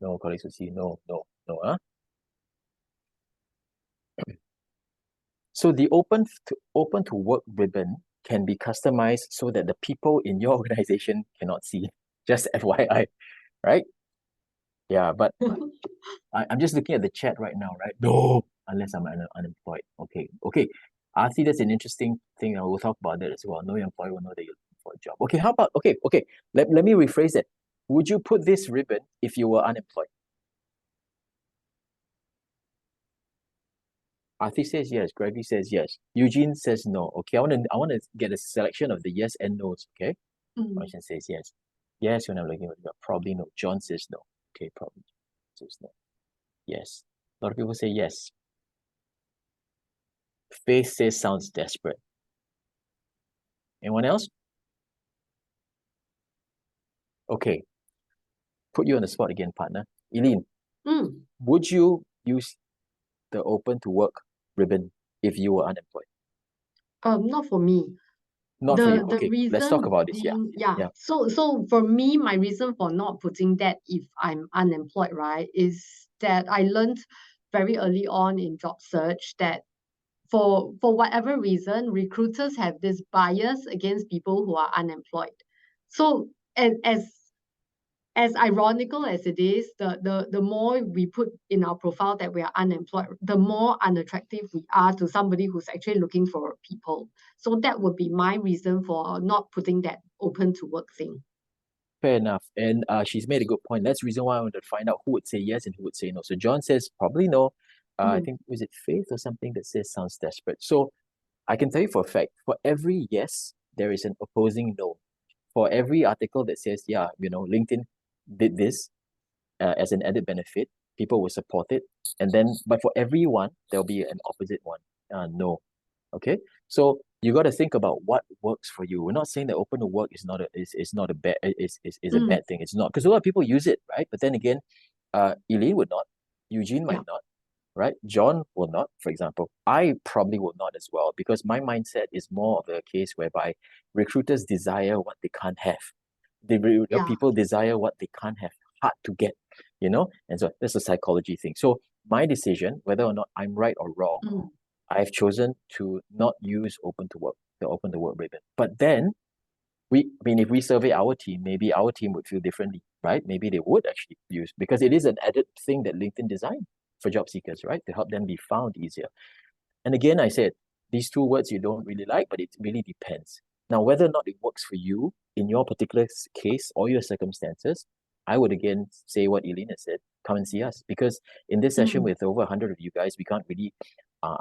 No, colleagues will see. No, huh? So the Open to Work ribbon can be customized so that the people in your organization cannot see. Just FYI, right? Yeah, but I'm just looking at the chat right now, right? No, unless I'm unemployed. Okay. I see that's an interesting thing, and we'll talk about that as well. No employer will know that you're looking for a job. Okay, how about, okay. Let me rephrase it. Would you put this ribbon if you were unemployed? Arthi says yes. Gregory says yes. Eugene says no. Okay, I want to get a selection of the yes and no's. Okay. Ocean says yes. Yes, when I'm looking at it, probably no. John says no. Okay, probably says no. Yes. A lot of people say yes. Faith says sounds desperate. Anyone else? Okay. Put you on the spot again, partner. Eileen, would you use the Open to Work ribbon if you were unemployed? Not for me. Not for you. The Okay, reason let's talk about this. being, Yeah. So for me, my reason for not putting that if I'm unemployed, right, is that I learned very early on in job search that for whatever reason, recruiters have this bias against people who are unemployed. So as ironical as it is, the more we put in our profile that we are unemployed, the more unattractive we are to somebody who's actually looking for people. So that would be my reason for not putting that Open to Work thing. Fair enough. And she's made a good point. That's the reason why I wanted to find out who would say yes and who would say no. So John says probably no. I think, was it Faith or something that says sounds desperate? So I can tell you for a fact, for every yes, there is an opposing no. For every article that says, yeah, LinkedIn did this as an added benefit, people will support it. And then, but for everyone, there'll be an opposite one, no. Okay, so you got to think about what works for you. We're not saying that Open to Work is not a bad a bad thing. It's not, because a lot of people use it, right? But then again, Eileen would not, Eugene might not, right? John will not, for example. I probably will not as well, because my mindset is more of a case whereby recruiters desire what they can't have. People desire what they can't have, hard to get, and so that's a psychology thing. So my decision, whether or not I'm right or wrong, I've chosen to not use the Open to Work ribbon. But then if we survey our team, maybe our team would feel differently, right? Maybe they would actually use, because it is an added thing that LinkedIn designed for job seekers, right? To help them be found easier. And again, I said, these two words you don't really like, but it really depends. Now, whether or not it works for you in your particular case or your circumstances, I would again say what Elena said, come and see us. Because in this session with over 100 of you guys, we can't really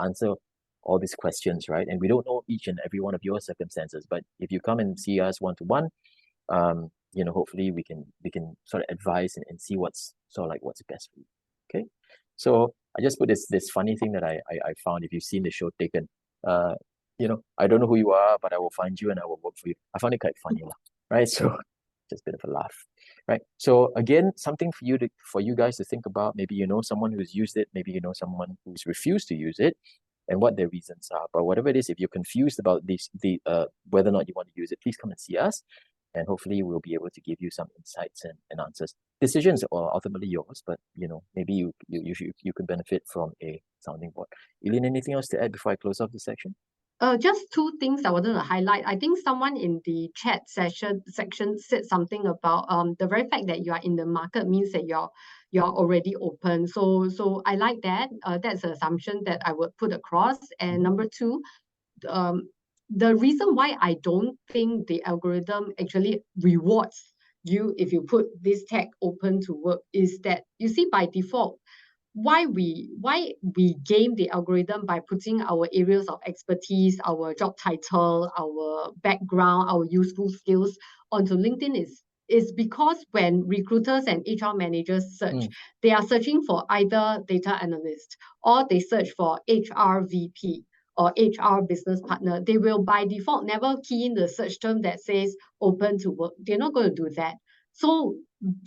answer all these questions, right? And we don't know each and every one of your circumstances. But if you come and see us one-to-one, hopefully we can sort of advise and see what's best for you. Okay. So I just put this funny thing that I found. If you've seen the show Taken, I don't know who you are, but I will find you and I will work for you. I found it quite funny, right? So just a bit of a laugh, right? So again, something for you guys to think about. Maybe you know someone who's used it. Maybe you know someone who's refused to use it, and what their reasons are. But whatever it is, if you're confused about whether or not you want to use it, please come and see us, and hopefully we'll be able to give you some insights and answers. Decisions are ultimately yours, but maybe you could benefit from a sounding board. Eileen, anything else to add before I close off the section? Just two things I wanted to highlight. I think someone in the chat section said something about the very fact that you are in the market means that you're already open. So I like that. That's an assumption that I would put across. And number two, the reason why I don't think the algorithm actually rewards if you put this tag open to work, is that you see by default, why we game the algorithm by putting our areas of expertise, our job title, our background, our useful skills onto LinkedIn is because when recruiters and HR managers search, they are searching for either data analyst or they search for HR VP or HR business partner. They will by default never key in the search term that says open to work. They're not going to do that. So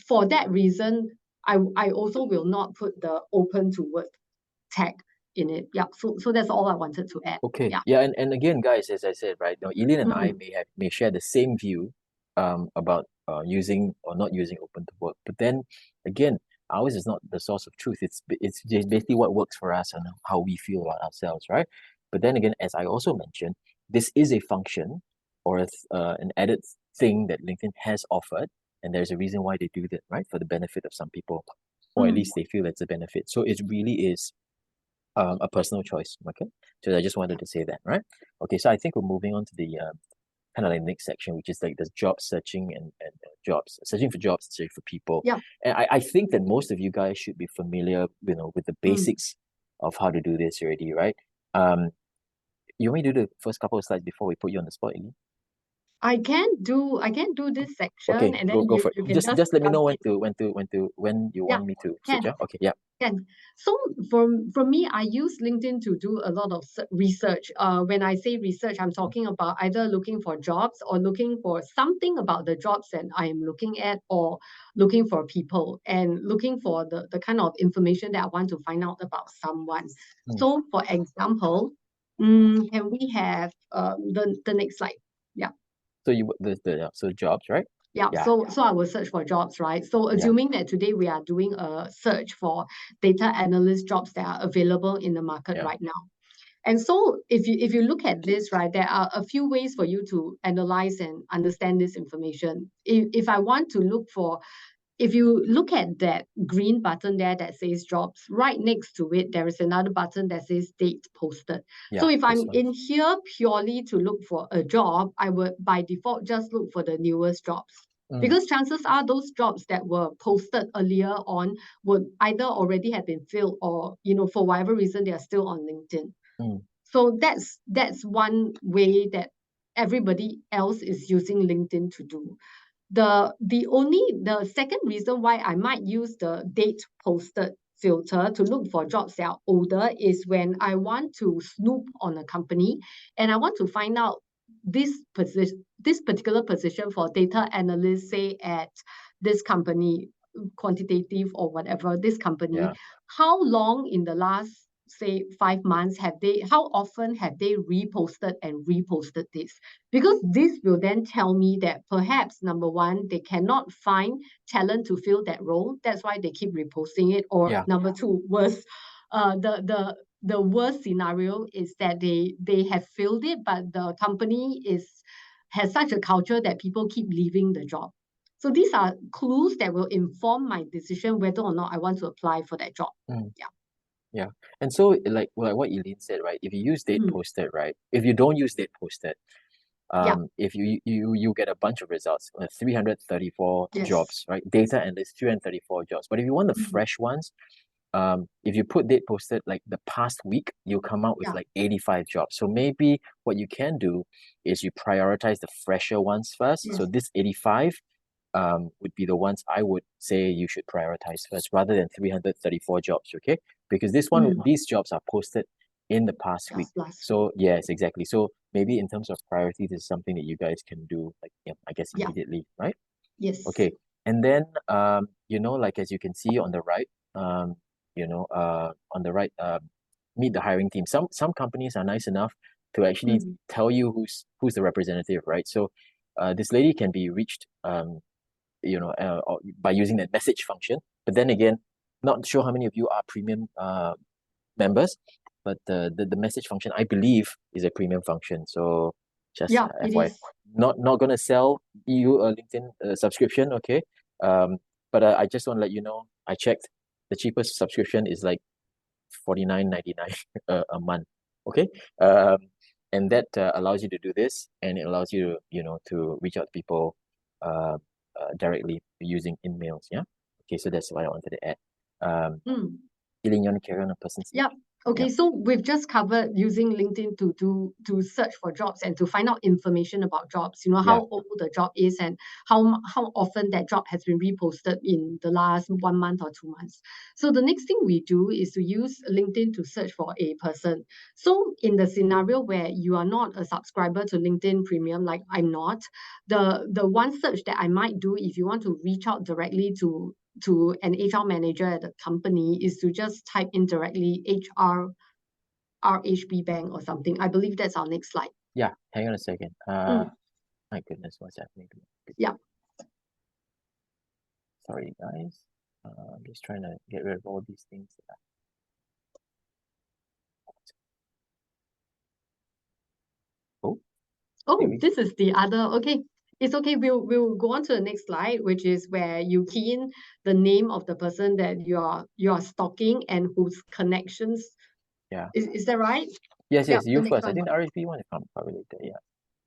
for that reason, I also will not put the open to work tag in it. Yeah. So that's all I wanted to add. Okay. Yeah. Yeah, and again, guys, as I said, right, Eileen and I may share the same view about using or not using open to work. But then again, ours is not the source of truth. It's just basically what works for us and how we feel about ourselves, right? But then again, as I also mentioned, this is a function or an added thing that LinkedIn has offered, and there's a reason why they do that, right? For the benefit of some people, or at least they feel it's a benefit. So it really is a personal choice. Okay, so I just wanted to say that, right? Okay, so I think we're moving on to the kind of like next section, which is like the job searching and jobs, searching for jobs, searching for people. Yeah. And I think that most of you guys should be familiar, with the basics of how to do this already, right? You want me to do the first couple of slides before we put you on the spot, Eileen? I can do this section, Okay, and then go for it. you can Just let me know jump in. when you Yeah, want me to can. switch. Okay, yeah. Can. So for me, I use LinkedIn to do a lot of research. When I say research, I'm talking about either looking for jobs or looking for something about the jobs that I am looking at, or looking for people and looking for the kind of information that I want to find out about someone. So for example, can we have the next slide? Yeah. So so jobs, right? Yeah, Yeah. so I will search for jobs, right? So assuming that today we are doing a search for data analyst jobs that are available in the market right now. And so if you look at this, right, there are a few ways for you to analyze and understand this information. If I want to look for, if you look at that green button there that says jobs, right next to it, there is another button that says date posted. So if I'm in here purely to look for a job, I would by default just look for the newest jobs. Because chances are those jobs that were posted earlier on would either already have been filled or, for whatever reason, they are still on LinkedIn. So that's one way that everybody else is using LinkedIn to do. The second reason why I might use the date posted filter to look for jobs that are older is when I want to snoop on a company and I want to find out this particular position for data analyst, say at this company, quantitative or whatever, this company, how long in the last say 5 months how often have they reposted this? Because this will then tell me that perhaps number one, they cannot find talent to fill that role, that's why they keep reposting it, or number two, worse, the worst scenario is that they have filled it, but the company has such a culture that people keep leaving the job. So these are clues that will inform my decision whether or not I want to apply for that job. Yeah. And so like what Eileen said, right? If you use date posted, right? If you don't use date posted, if you get a bunch of results, 334 jobs, right? Data and there's 334 jobs. But if you want the fresh ones, if you put date posted like the past week, you'll come out with like 85 jobs. So maybe what you can do is you prioritize the fresher ones first. So this 85 would be the ones I would say you should prioritize first rather than 334 jobs, okay? Because these jobs are posted in the past week. So yes, exactly. So maybe in terms of priority, this is something that you guys can do, like, I guess immediately, right? Yes. Okay. And then, like as you can see on the right, on the right, meet the hiring team. Some companies are nice enough to actually tell you who's the representative, right? So this lady can be reached by using that message function. But then again, not sure how many of you are premium members, but the message function, I believe, is a premium function. So just FYI, not gonna sell you a LinkedIn subscription, okay? But I just want to let you know, I checked, the cheapest subscription is like $49.99 a month, okay? And that allows you to do this, and it allows you to reach out to people directly using emails. Yeah. Okay, so that's what I wanted to add. Mm. Eileen, you want to carry on a person's? Yeah. Okay, so we've just covered using LinkedIn to search for jobs and to find out information about jobs, how old the job is and how often that job has been reposted in the last 1 month or 2 months. So the next thing we do is to use LinkedIn to search for a person. So in the scenario where you are not a subscriber to LinkedIn Premium, like I'm not, the one search that I might do if you want to reach out directly to an HR manager at the company is to just type in directly HR RHB Bank or something. I believe that's our next slide. Yeah, hang on a second. My goodness, what's happening to me? Yeah. Sorry, guys. I'm just trying to get rid of all these things. Oh, this is the other. Okay. It's okay. We'll go on to the next slide, which is where you key in the name of the person that you're stalking and whose connections. Yeah. Is that right? Yes, Yeah, you the next first. I one. think the RHB one is probably later. Yeah.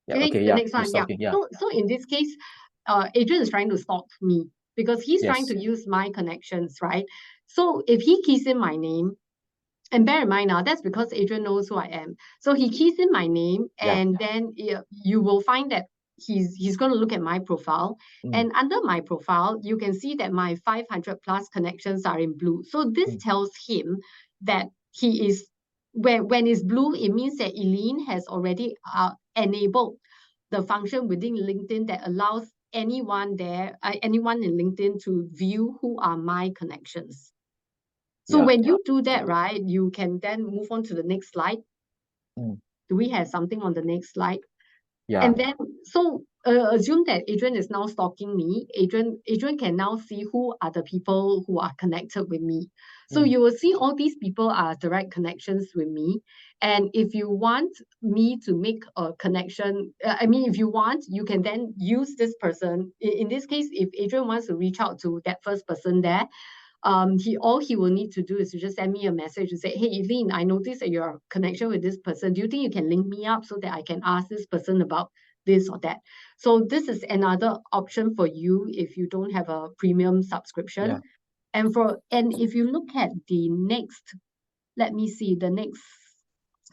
Yeah. Okay, Okay. the Yeah. next You're one. Yeah. stalking. Yeah. So in this case, Adrian is trying to stalk me because he's trying Yes. to use my connections, right? So if he keys in my name, and bear in mind now, that's because Adrian knows who I am. So he keys in my name, and then you will find that he's going to look at my profile. And under my profile, you can see that my 500 plus connections are in blue. So this tells him that he is, when it's blue, it means that Eileen has already enabled the function within LinkedIn that allows anyone in LinkedIn to view who are my connections. So when you do that, right, you can then move on to the next slide. Do we have something on the next slide? Yeah. And then, so assume that Adrian is now stalking me. Adrian can now see who are the people who are connected with me. So you will see all these people are direct connections with me. And if you want me to make a connection, if you want, you can then use this person. In this case, if Adrian wants to reach out to that first person there, all he will need to do is to just send me a message and say, hey, Eileen, I noticed that you're connection with this person. Do you think you can link me up so that I can ask this person about this or that? So this is another option for you if you don't have a premium subscription. Yeah. And if you look at the next, let me see, the next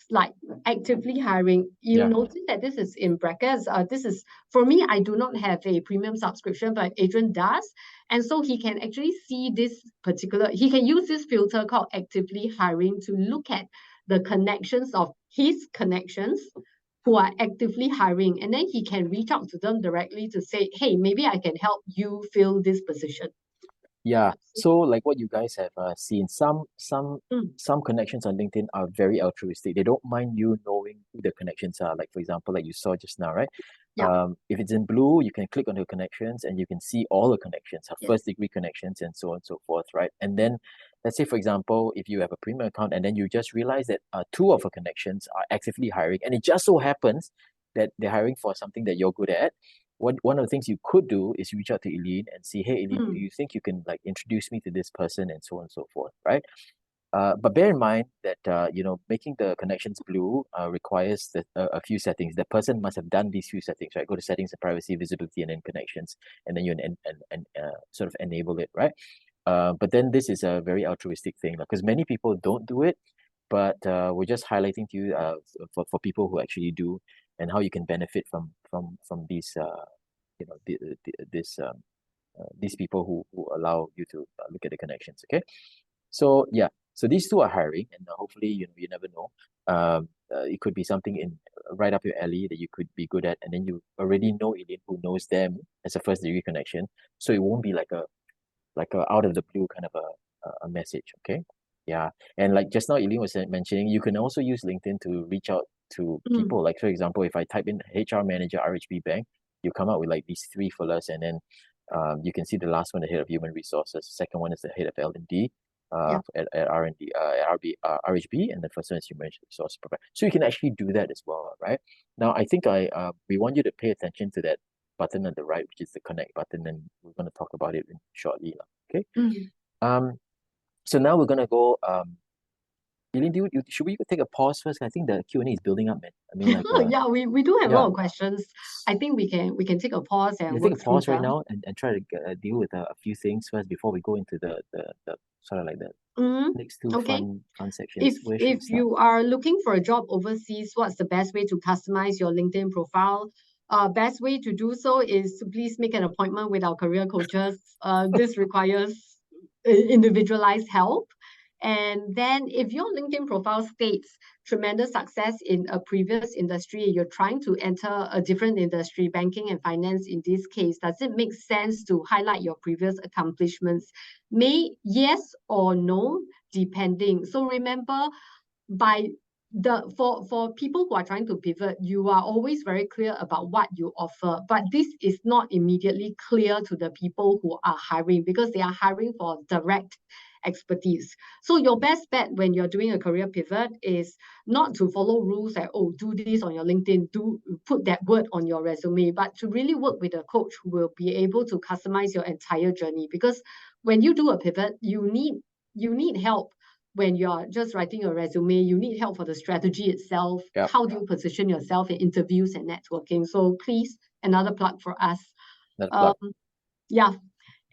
slide, actively hiring, you notice that this is in brackets. This is, for me, I do not have a premium subscription, but Adrian does. And so he can actually see this particular, he can use this filter called actively hiring to look at the connections of his connections who are actively hiring. And then he can reach out to them directly to say, hey, maybe I can help you fill this position. Yeah. So like what you guys have seen, some connections on LinkedIn are very altruistic. They don't mind you knowing who the connections are. Like for example, like you saw just now, right? Yeah. If it's in blue, you can click on the connections and you can see all the connections, her first degree connections and so on and so forth, right? And then let's say for example, if you have a premium account and then you just realize that two of her connections are actively hiring, and it just so happens that they're hiring for something that you're good at. One of the things you could do is reach out to Eileen and say, hey, Eileen, do you think you can like introduce me to this person and so on and so forth, right? But bear in mind that making the connections blue requires a few settings. The person must have done these few settings, right? Go to settings and privacy, visibility, and then connections, and then you sort of enable it, right? But then this is a very altruistic thing because many people don't do it, but we're just highlighting to you for people who actually do, and how you can benefit from these these people who allow you to look at the connections. Okay, so yeah, so these two are hiring, and hopefully you never know. It could be something in right up your alley that you could be good at, and then you already know Eileen who knows them as a first degree connection, so it won't be like a out of the blue kind of a message. Okay, yeah. And like just now Eileen was mentioning, you can also use LinkedIn to reach out to people. Like for example, if I type in HR manager RHB Bank, you come up with like these three fillers, and then you can see the last one, the head of human resources, second one is the head of L&D at R&D RHB, and the first one is human resource provider. So you can actually do that as well, right? Now I think we want you to pay attention to that button on the right, which is the connect button, and we're going to talk about it shortly. Okay. So now we're going to go Eileen, should we take a pause first? I think the Q&A is building up, man. I mean, like, Yeah, we do have a yeah. lot of questions. I think we can take a pause and Let's work take a pause through right them. now and try to deal with a few things first before we go into the sort of like the next two Okay. fun sections. Where should we If start? you are looking for a job overseas, what's the best way to customize your LinkedIn profile? Best way to do so is to please make an appointment with our career coaches. This requires individualized help. And then if your LinkedIn profile states tremendous success in a previous industry, you're trying to enter a different industry, banking and finance in this case, does it make sense to highlight your previous accomplishments? Yes or no, depending. So remember, for people who are trying to pivot, you are always very clear about what you offer, but this is not immediately clear to the people who are hiring because they are hiring for direct expertise. So your best bet when you're doing a career pivot is not to follow rules like, oh, do this on your LinkedIn, do put that word on your resume, but to really work with a coach who will be able to customize your entire journey. Because when you do a pivot, you need help. When you're just writing a resume, you need help for the strategy itself. Yep. How do you position yourself in interviews and networking? So please, another plug for us. Yeah.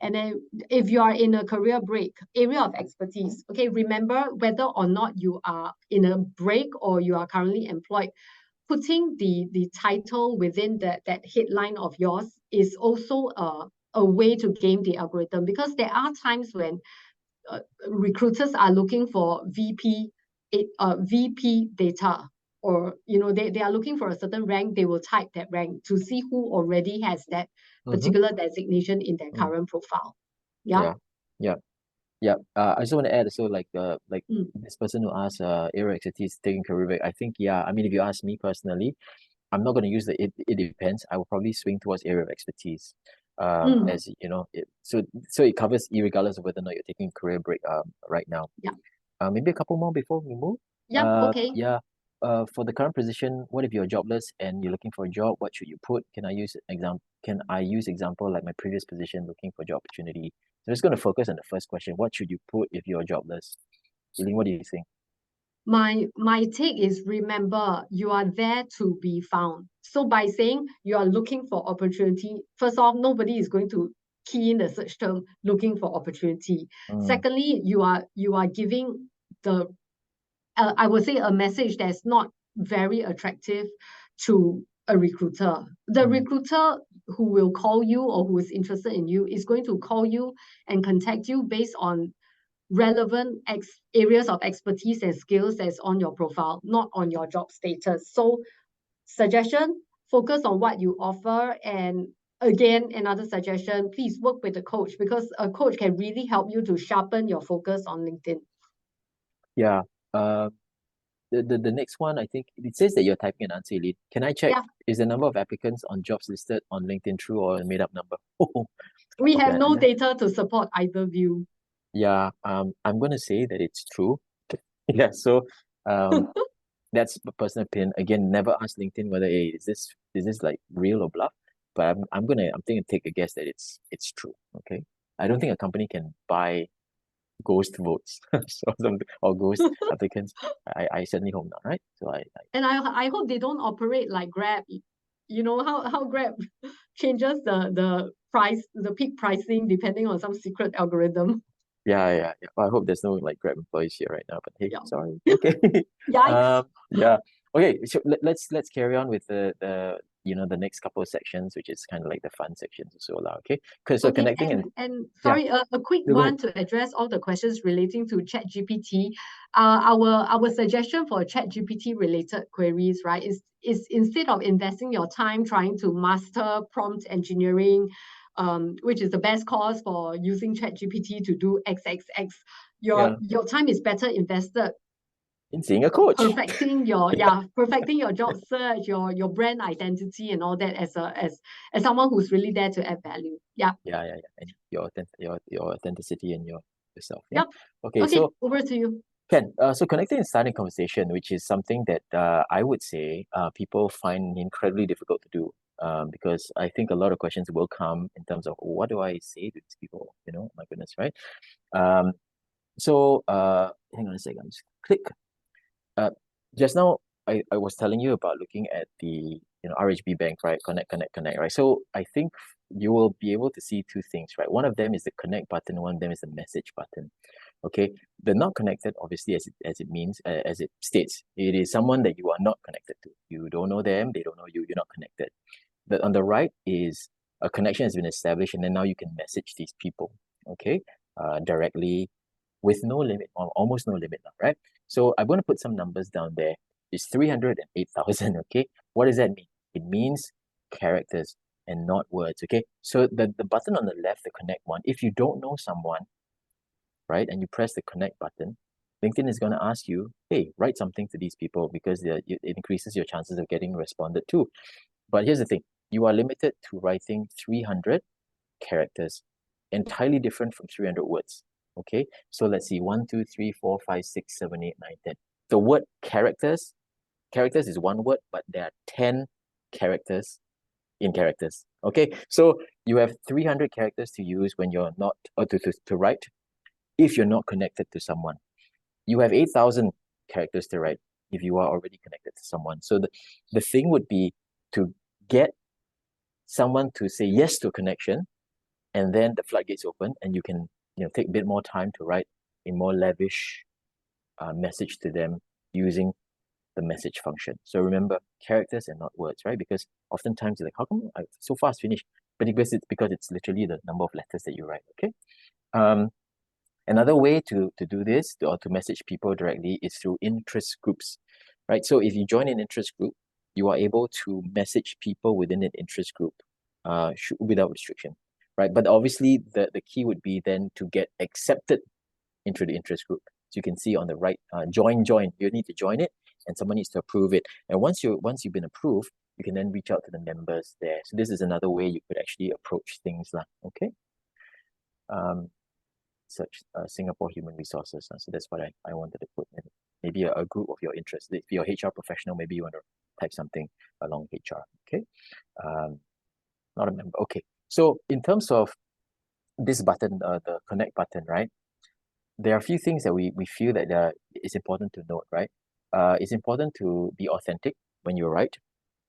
And then if you are in a career break, area of expertise, okay, remember whether or not you are in a break or you are currently employed, putting the title within that headline of yours is also a way to game the algorithm, because there are times when recruiters are looking for VP data, or they are looking for a certain rank. They will type that rank to see who already has that particular designation in their current profile. Yeah. I just want to add, so like this person who asked area of expertise taking career break, I think, I mean, if you ask me personally, I'm not going to use it depends. I will probably swing towards area of expertise. As you know, so it covers regardless of whether or not you're taking a career break right now. Maybe a couple more before we move. Okay. For the current position, what if you're jobless and you're looking for a job? What should you put? Can I use example like my previous position, looking for job opportunity? So I'm just going to focus on the first question. What should you put if you're jobless? Eileen, what do you think? My take is, remember, you are there to be found. So by saying you are looking for opportunity, first off, nobody is going to key in the search term looking for opportunity. Secondly, you are giving I would say, a message that's not very attractive to a recruiter. The recruiter who will call you or who is interested in you is going to call you and contact you based on relevant areas of expertise and skills that's on your profile, not on your job status. So suggestion, focus on what you offer. And again, another suggestion, please work with a coach, because a coach can really help you to sharpen your focus on LinkedIn. Yeah. The next one, I think it says that you're typing an answer, Eileen. Can I check, is the number of applicants on jobs listed on LinkedIn true or a made-up number? We have no data to support either view. Yeah, I'm going to say that it's true. Yeah, so that's a personal opinion. Again, never ask LinkedIn whether, hey, is this like real or bluff? But I'm thinking take a guess that it's true. Okay. I don't think a company can buy ghost votes or ghost applicants. I certainly hope not, right? So I hope they don't operate like Grab. You know how Grab changes the price, the peak pricing, depending on some secret algorithm. Yeah. Well, I hope there's no like Grab employees here right now, but hey, sorry. Okay. Yikes. Yeah. Okay, so let's carry on with the next couple of sections, which is kind of like the fun sections as well. Okay. Because connecting and sorry, a quick one to address all the questions relating to ChatGPT. Our suggestion for ChatGPT related queries, right, is instead of investing your time trying to master prompt engineering, which is the best course for using ChatGPT to do XXX, your time is better invested in seeing a coach, perfecting your job search, your brand identity, and all that, as someone who's really there to add value. And your authenticity and yourself. Okay, so over to you, Ken. So connecting and starting conversation, which is something that I would say people find incredibly difficult to do, because I think a lot of questions will come in terms of, what do I say to these people? My goodness, right? So hang on a second, just click. Just now I was telling you about looking at the RHB Bank, right? Connect, right? So I think you will be able to see two things, right? One of them is the connect button, one of them is the message button. Okay, the not connected, obviously, as it means, as it states, it is someone that you are not connected to. You don't know them, they don't know you, you're not connected. But on the right is a connection has been established, and then now you can message these people, okay, directly with no limit, or almost no limit now, right? So I'm going to put some numbers down there. It's 308,000, okay? What does that mean? It means characters and not words, okay? So the button on the left, the connect one, if you don't know someone, right, and you press the connect button, LinkedIn is going to ask you, hey, write something to these people because it increases your chances of getting responded to. But here's the thing, you are limited to writing 300 characters, entirely different from 300 words. Okay, so let's see, 1, 2, 3, 4, 5, 6, 7, 8, 9, 10. The word characters is one word, but there are 10 characters in characters. Okay, so you have 300 characters to use when you're not, or to write, if you're not connected to someone. You have 8,000 characters to write if you are already connected to someone. So the thing would be to get someone to say yes to a connection, and then the floodgates open, and you can take a bit more time to write a more lavish message to them using the message function. So remember, characters and not words, right? Because oftentimes you're like, how come I so fast finish? But because it's literally the number of letters that you write. Okay. Another way to do this, or to message people directly, is through interest groups, right? So if you join an interest group, you are able to message people within an interest group without restriction, right? But obviously, the key would be then to get accepted into the interest group. So you can see on the right, join. You need to join it, and someone needs to approve it. And once you've been approved, you can then reach out to the members there. So this is another way you could actually approach things, okay? Search Singapore Human Resources. So that's what I wanted to put in. Maybe a group of your interest. If you're a HR professional, maybe you want to type something along HR. Okay. Not a member. Okay. So in terms of this button, the connect button, right? There are a few things that we feel that it's important to note, right? It's important to be authentic when you write.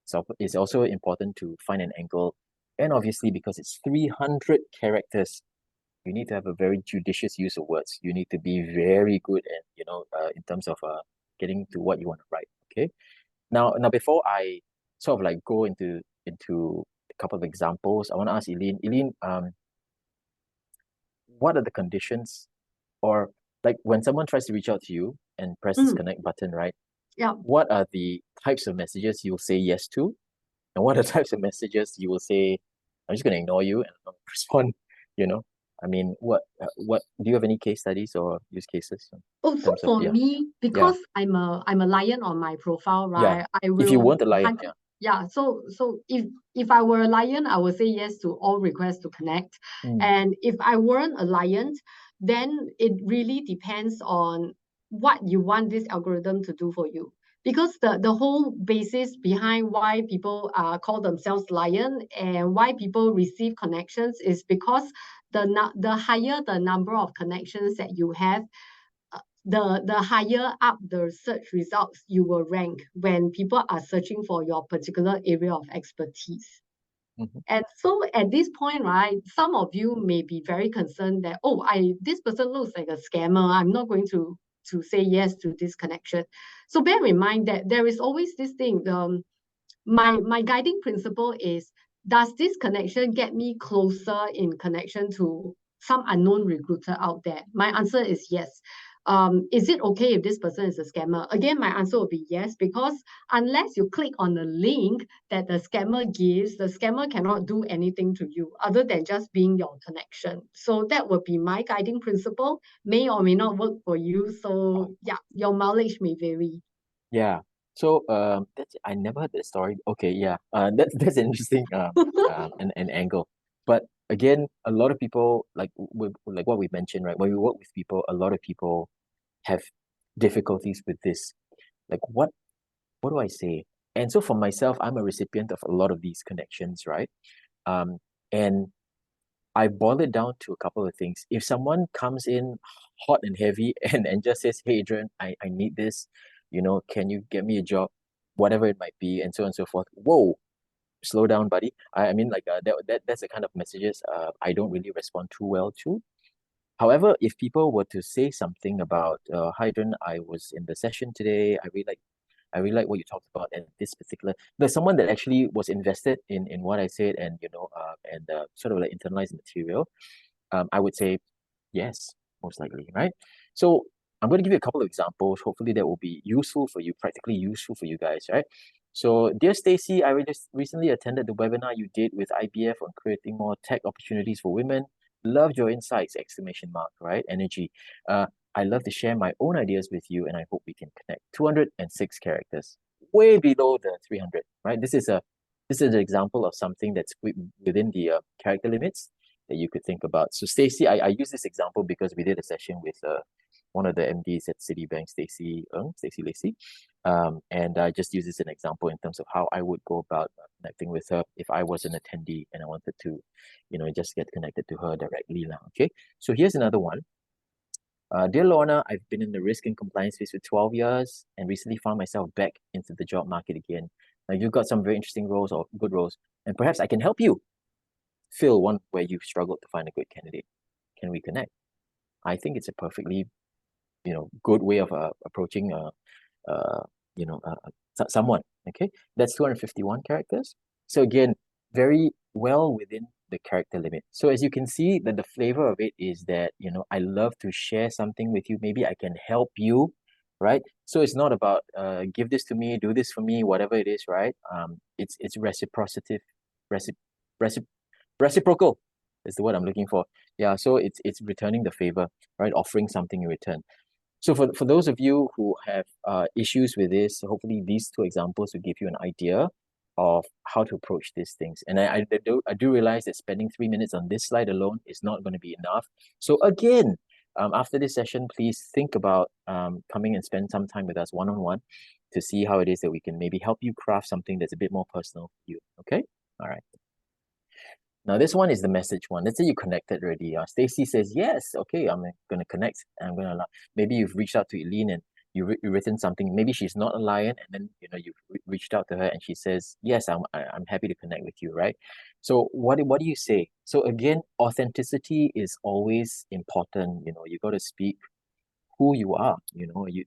So it's also important to find an angle. And obviously, because it's 300 characters, you need to have a very judicious use of words. You need to be very good at, in terms of getting to what you want to write. Okay. Now before I sort of like go into a couple of examples, I want to ask Eileen. Eileen, what are the conditions, or like when someone tries to reach out to you and press this connect button, right? Yeah. What are the types of messages you'll say yes to, and what are the types of messages you will say, I'm just going to ignore you and not respond, you know? I mean, what do you have any case studies or use cases in Oh, so terms of, for yeah, me, because I'm a lion on my profile, yeah. right? I If you will weren't a lion, yeah. yeah. So if I were a lion, I would say yes to all requests to connect. And if I weren't a lion, then it really depends on what you want this algorithm to do for you. Because the whole basis behind why people call themselves lion and why people receive connections is because the higher the number of connections that you have, the higher up the search results you will rank when people are searching for your particular area of expertise. And so at this point, right, some of you may be very concerned that, oh, this person looks like a scammer. I'm not going to say yes to this connection. So bear in mind that there is always this thing. My guiding principle is, does this connection get me closer in connection to some unknown recruiter out there? My answer is yes. Is it okay if this person is a scammer? Again, my answer will be yes, because unless you click on the link that the scammer gives, the scammer cannot do anything to you other than just being your connection. So that would be my guiding principle. May or may not work for you. So yeah, your mileage may vary. Yeah. So that's, I never heard that story. Okay, yeah. That's an interesting an angle. But again, a lot of people, like what we mentioned, right? When we work with people, a lot of people have difficulties with this. Like what do I say? And so for myself, I'm a recipient of a lot of these connections, right? And I boil it down to a couple of things. If someone comes in hot and heavy and just says, hey, Adrian, I need this, can you get me a job, whatever it might be, and so on and so forth. Whoa, slow down, buddy. I mean, like that's the kind of messages I don't really respond too well to. However, if people were to say something about, hi John, I was in the session today. I really like what you talked about and this particular. There's someone that actually was invested in what I said, and sort of like internalized material. I would say yes, most likely, right? So I'm going to give you a couple of examples. Hopefully that will be useful for you, practically useful for you guys, right? So, dear Stacy, I just recently attended the webinar you did with IBF on creating more tech opportunities for women. Loved your insights! Exclamation mark, right? Energy. I love to share my own ideas with you, and I hope we can connect. 206 characters, way below the 300, right? This is an example of something that's within the character limits that you could think about. So Stacy, I use this example because we did a session with one of the MDs at Citibank, Stacy Lacy. And I just use this as an example in terms of how I would go about connecting with her if I was an attendee and I wanted to, just get connected to her directly now. Okay. So here's another one. Dear Lorna, I've been in the risk and compliance space for 12 years and recently found myself back into the job market again. Now, you've got some very interesting roles or good roles, and perhaps I can help you fill one where you've struggled to find a good candidate. Can we connect? I think it's a perfectly, good way of approaching, someone. Okay, that's 251 characters. So again, very well within the character limit. So as you can see, that the flavor of it is that, I love to share something with you. Maybe I can help you, right? So it's not about give this to me, do this for me, whatever it is, right? It's reciprocity, recip, recip, reciprocal is the word I'm looking for. Yeah, so it's returning the favor, right? Offering something in return. So for those of you who have issues with this, hopefully these two examples will give you an idea of how to approach these things. And I do realize that spending 3 minutes on this slide alone is not going to be enough. So again, after this session, please think about coming and spend some time with us one-on-one to see how it is that we can maybe help you craft something that's a bit more personal for you. Okay? All right. Now, this one is the message one. Let's say you connected already. Stacy says, yes, okay, I'm going to connect. I'm going to, maybe you've reached out to Eileen and you've written something. Maybe she's not a lion, and then, you've reached out to her and she says, yes, I'm happy to connect with you, right? So what do you say? So again, authenticity is always important. You got to speak who you are.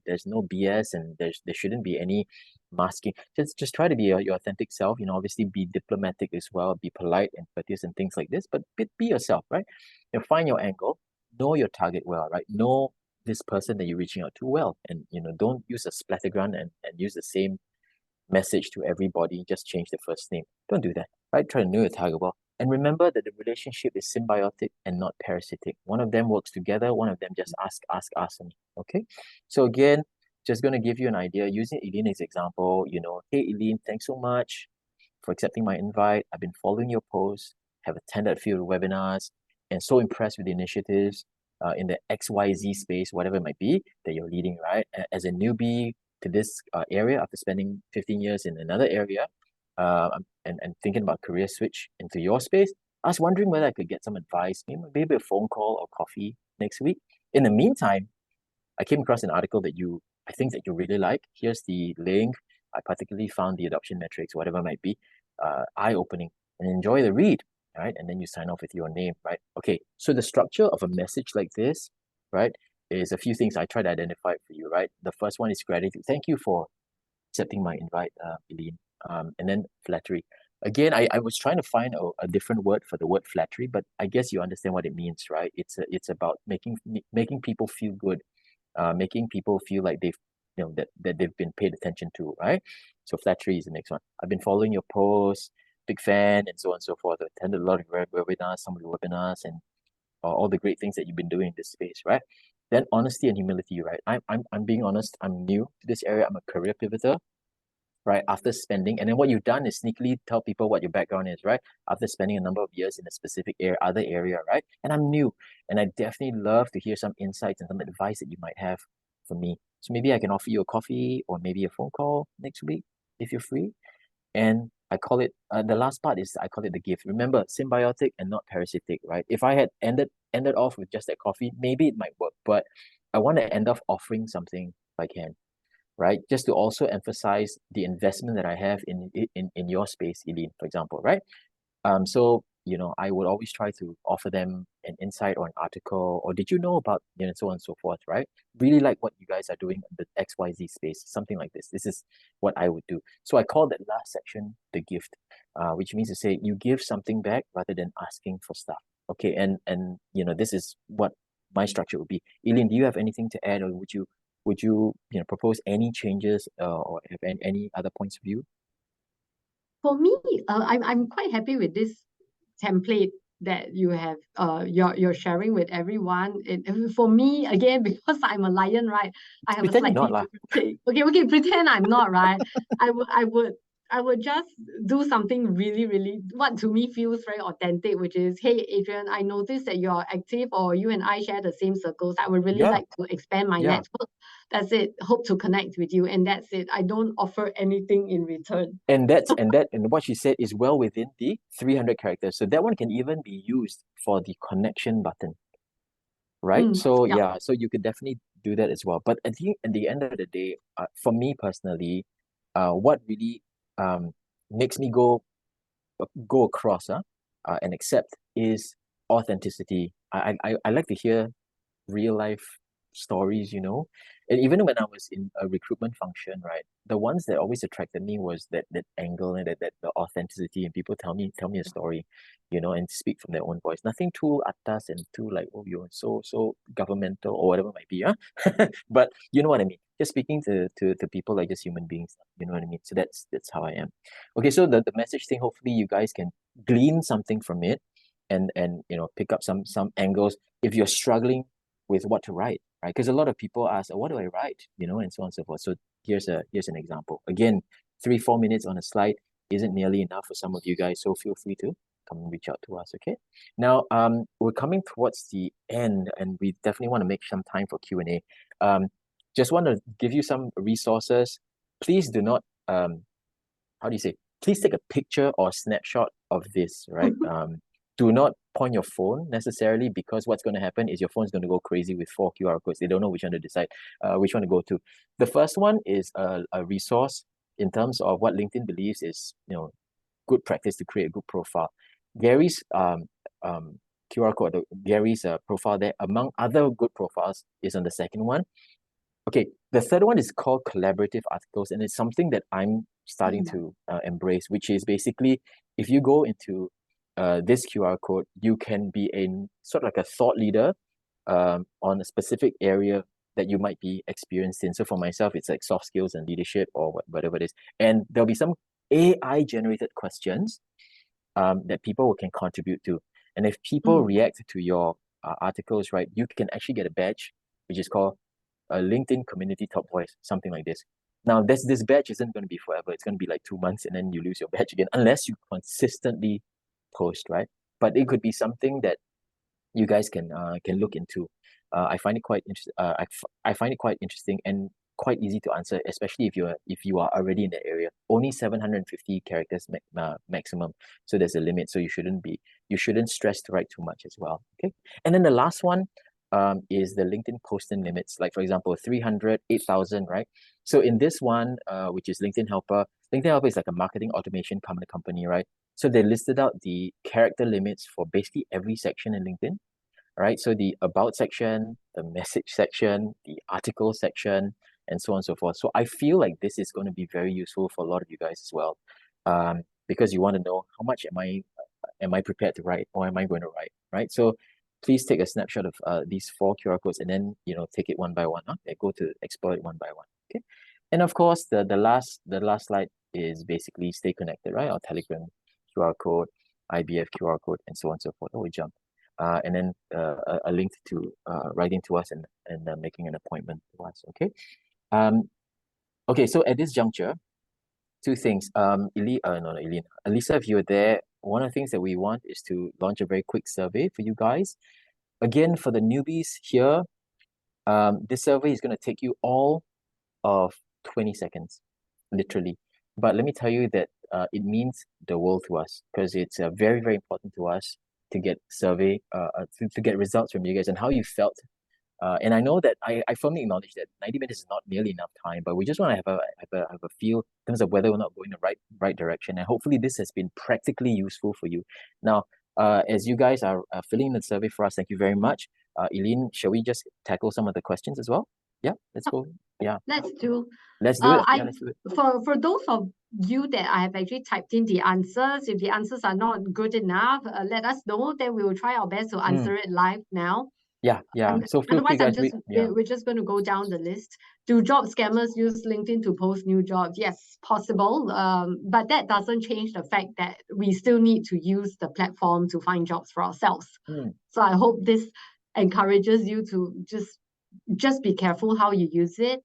There's no BS, and there shouldn't be any masking. Just try to be your authentic self. Obviously be diplomatic as well, be polite and courteous and things like this, but be yourself, right? Find your angle, know your target well, right? Know this person that you're reaching out to well, and don't use a splattergun and use the same message to everybody, just change the first name. Don't do that, right? Try to know your target well. And remember that the relationship is symbiotic and not parasitic. One of them works together, one of them just ask me. Okay? So again, just going to give you an idea using Eileen's example, hey Eileen, thanks so much for accepting my invite. I've been following your posts, have attended a few webinars, and so impressed with the initiatives in the XYZ space, whatever it might be that you're leading, right? As a newbie to this area after spending 15 years in another area, and thinking about career switch into your space, I was wondering whether I could get some advice, maybe a phone call or coffee next week. In the meantime, I came across an article I think that you really like. Here's the link. I particularly found the adoption metrics, whatever it might be, eye-opening, and enjoy the read, right? And then you sign off with your name, right? Okay, so the structure of a message like this, right, is a few things I try to identify for you, right? The first one is gratitude. Thank you for accepting my invite, Eileen. And then flattery. Again, I was trying to find a different word for the word flattery, but I guess you understand what it means, right? It's about making people feel good, making people feel like that they've been paid attention to, right? So flattery is the next one. I've been following your posts, big fan, and so on and so forth. I attended a lot of webinars, some of the webinars, and all the great things that you've been doing in this space, right? Then honesty and humility, right? I'm being honest. I'm new to this area. I'm a career pivoter, right? After spending, and then what you've done is sneakily tell people what your background is, right? After spending a number of years in a specific other area, right? And I'm new, and I definitely love to hear some insights and some advice that you might have for me. So maybe I can offer you a coffee or maybe a phone call next week if you're free. And I call it the last part is I call it the gift. Remember, symbiotic and not parasitic, right? If I had ended off with just that coffee, maybe it might work, but I want to end off offering something if I can. right? Just to also emphasize the investment that I have in your space, Eileen, for example, right? So, I would always try to offer them an insight or an article, or did you know about, so on and so forth, right? Really like what you guys are doing in the XYZ space, something like this. This is what I would do. So I call that last section the gift, which means to say you give something back rather than asking for stuff. Okay, and this is what my structure would be. Eileen, do you have anything to add, or would you propose any changes, or have any other points of view? For me, I'm quite happy with this template that you have you're sharing with everyone. For me, again, because I'm a lion, right? I have a Pretend you're slightly not lah. different take. Okay, pretend I'm not, right? I would just do something really, really what to me feels very authentic, which is, hey, Adrian, I noticed that you're active, or you and I share the same circles. I would really Yeah, like to expand my yeah. network. That's it. Hope to connect with you, and that's it. I don't offer anything in return. And what she said is well within the 300 characters. So that one can even be used for the connection button, right? So Yeah. yeah, so you could definitely do that as well. But at the end of the day, for me personally, what really makes me go across and accept is authenticity. I like to hear real life stories, And even when I was in a recruitment function, right, the ones that always attracted me was that angle and that the authenticity, and people tell me a story, and speak from their own voice. Nothing too atas and too like, oh, you're so governmental or whatever it might be, But you know what I mean. Just speaking to people like just human beings, you know what I mean? So that's how I am. Okay, so the message thing, hopefully you guys can glean something from it and pick up some angles if you're struggling with what to write, right? Because a lot of people ask, oh, what do I write? And so on and so forth. So here's an example. Again, 3-4 minutes on a slide isn't nearly enough for some of you guys, so feel free to come and reach out to us. Okay. Now, we're coming towards the end, and we definitely want to make some time for Q&A. Just want to give you some resources. Please do not how do you say? Please take a picture or snapshot of this, right? Do not point your phone necessarily, because what's going to happen is your phone's going to go crazy with 4 QR codes. They don't know which one to decide, which one to go to. The first one is a resource in terms of what LinkedIn believes is, good practice to create a good profile. Gary's QR code, Gary's profile there, among other good profiles, is on the second one. Okay, the third one is called collaborative articles, and it's something that I'm starting to embrace, which is basically if you go into this QR code, you can be a sort of like a thought leader on a specific area that you might be experienced in. So for myself, it's like soft skills and leadership or whatever it is. And there'll be some AI generated questions that people can contribute to. And if people react to your articles, right, you can actually get a badge, which is called a LinkedIn Community Top Voice, something like this. Now, this badge isn't going to be forever. It's going to be like 2 months and then you lose your badge again, unless you consistently post, right? But it could be something that you guys can look into. I find it quite interesting. I find it quite interesting and quite easy to answer, especially if you are already in the area. Only 750 characters maximum, so there's a limit. So you shouldn't stress to write too much as well. Okay, and then the last one is the LinkedIn posting limits. Like for example, 300, 8,000, right? So in this one, which is LinkedIn Helper is like a marketing automation company, right? So they listed out the character limits for basically every section in LinkedIn, right? So the about section, the message section, the article section, and so on and so forth. So I feel like this is going to be very useful for a lot of you guys as well, because you want to know how much am I prepared to write, or am I going to write, right? So please take a snapshot of these 4 QR codes and then take it one by one. Go to explore it one by one. Okay, and of course the last slide is basically stay connected, right? Our Telegram QR code, IBF QR code, and so on and so forth. Oh, we jumped. And then a link to writing to us and making an appointment to us. Okay. Okay. So at this juncture, 2 things. Elisa, if you're there, one of the things that we want is to launch a very quick survey for you guys. Again, for the newbies here, this survey is going to take you all of 20 seconds, literally. But let me tell you that it means the world to us, because it's very, very important to us to get survey, to get results from you guys and how you felt And I know that I firmly acknowledge that 90 minutes is not nearly enough time, but we just want to have a feel in terms of whether we're not going the right direction. And hopefully this has been practically useful for you. Now, as you guys are filling in the survey for us, thank you very much. Eileen, shall we just tackle some of the questions as well? Yeah, let's go. Yeah. Let's do. Let's do it. Yeah, let's do it. For those of you that I have actually typed in the answers, if the answers are not good enough, let us know. Then we will try our best to answer it live now. Yeah. So feel free, Otherwise, guys. we're just going to go down the list. Do job scammers use LinkedIn to post new jobs? Yes, possible. But that doesn't change the fact that we still need to use the platform to find jobs for ourselves. So I hope this encourages you to just be careful how you use it.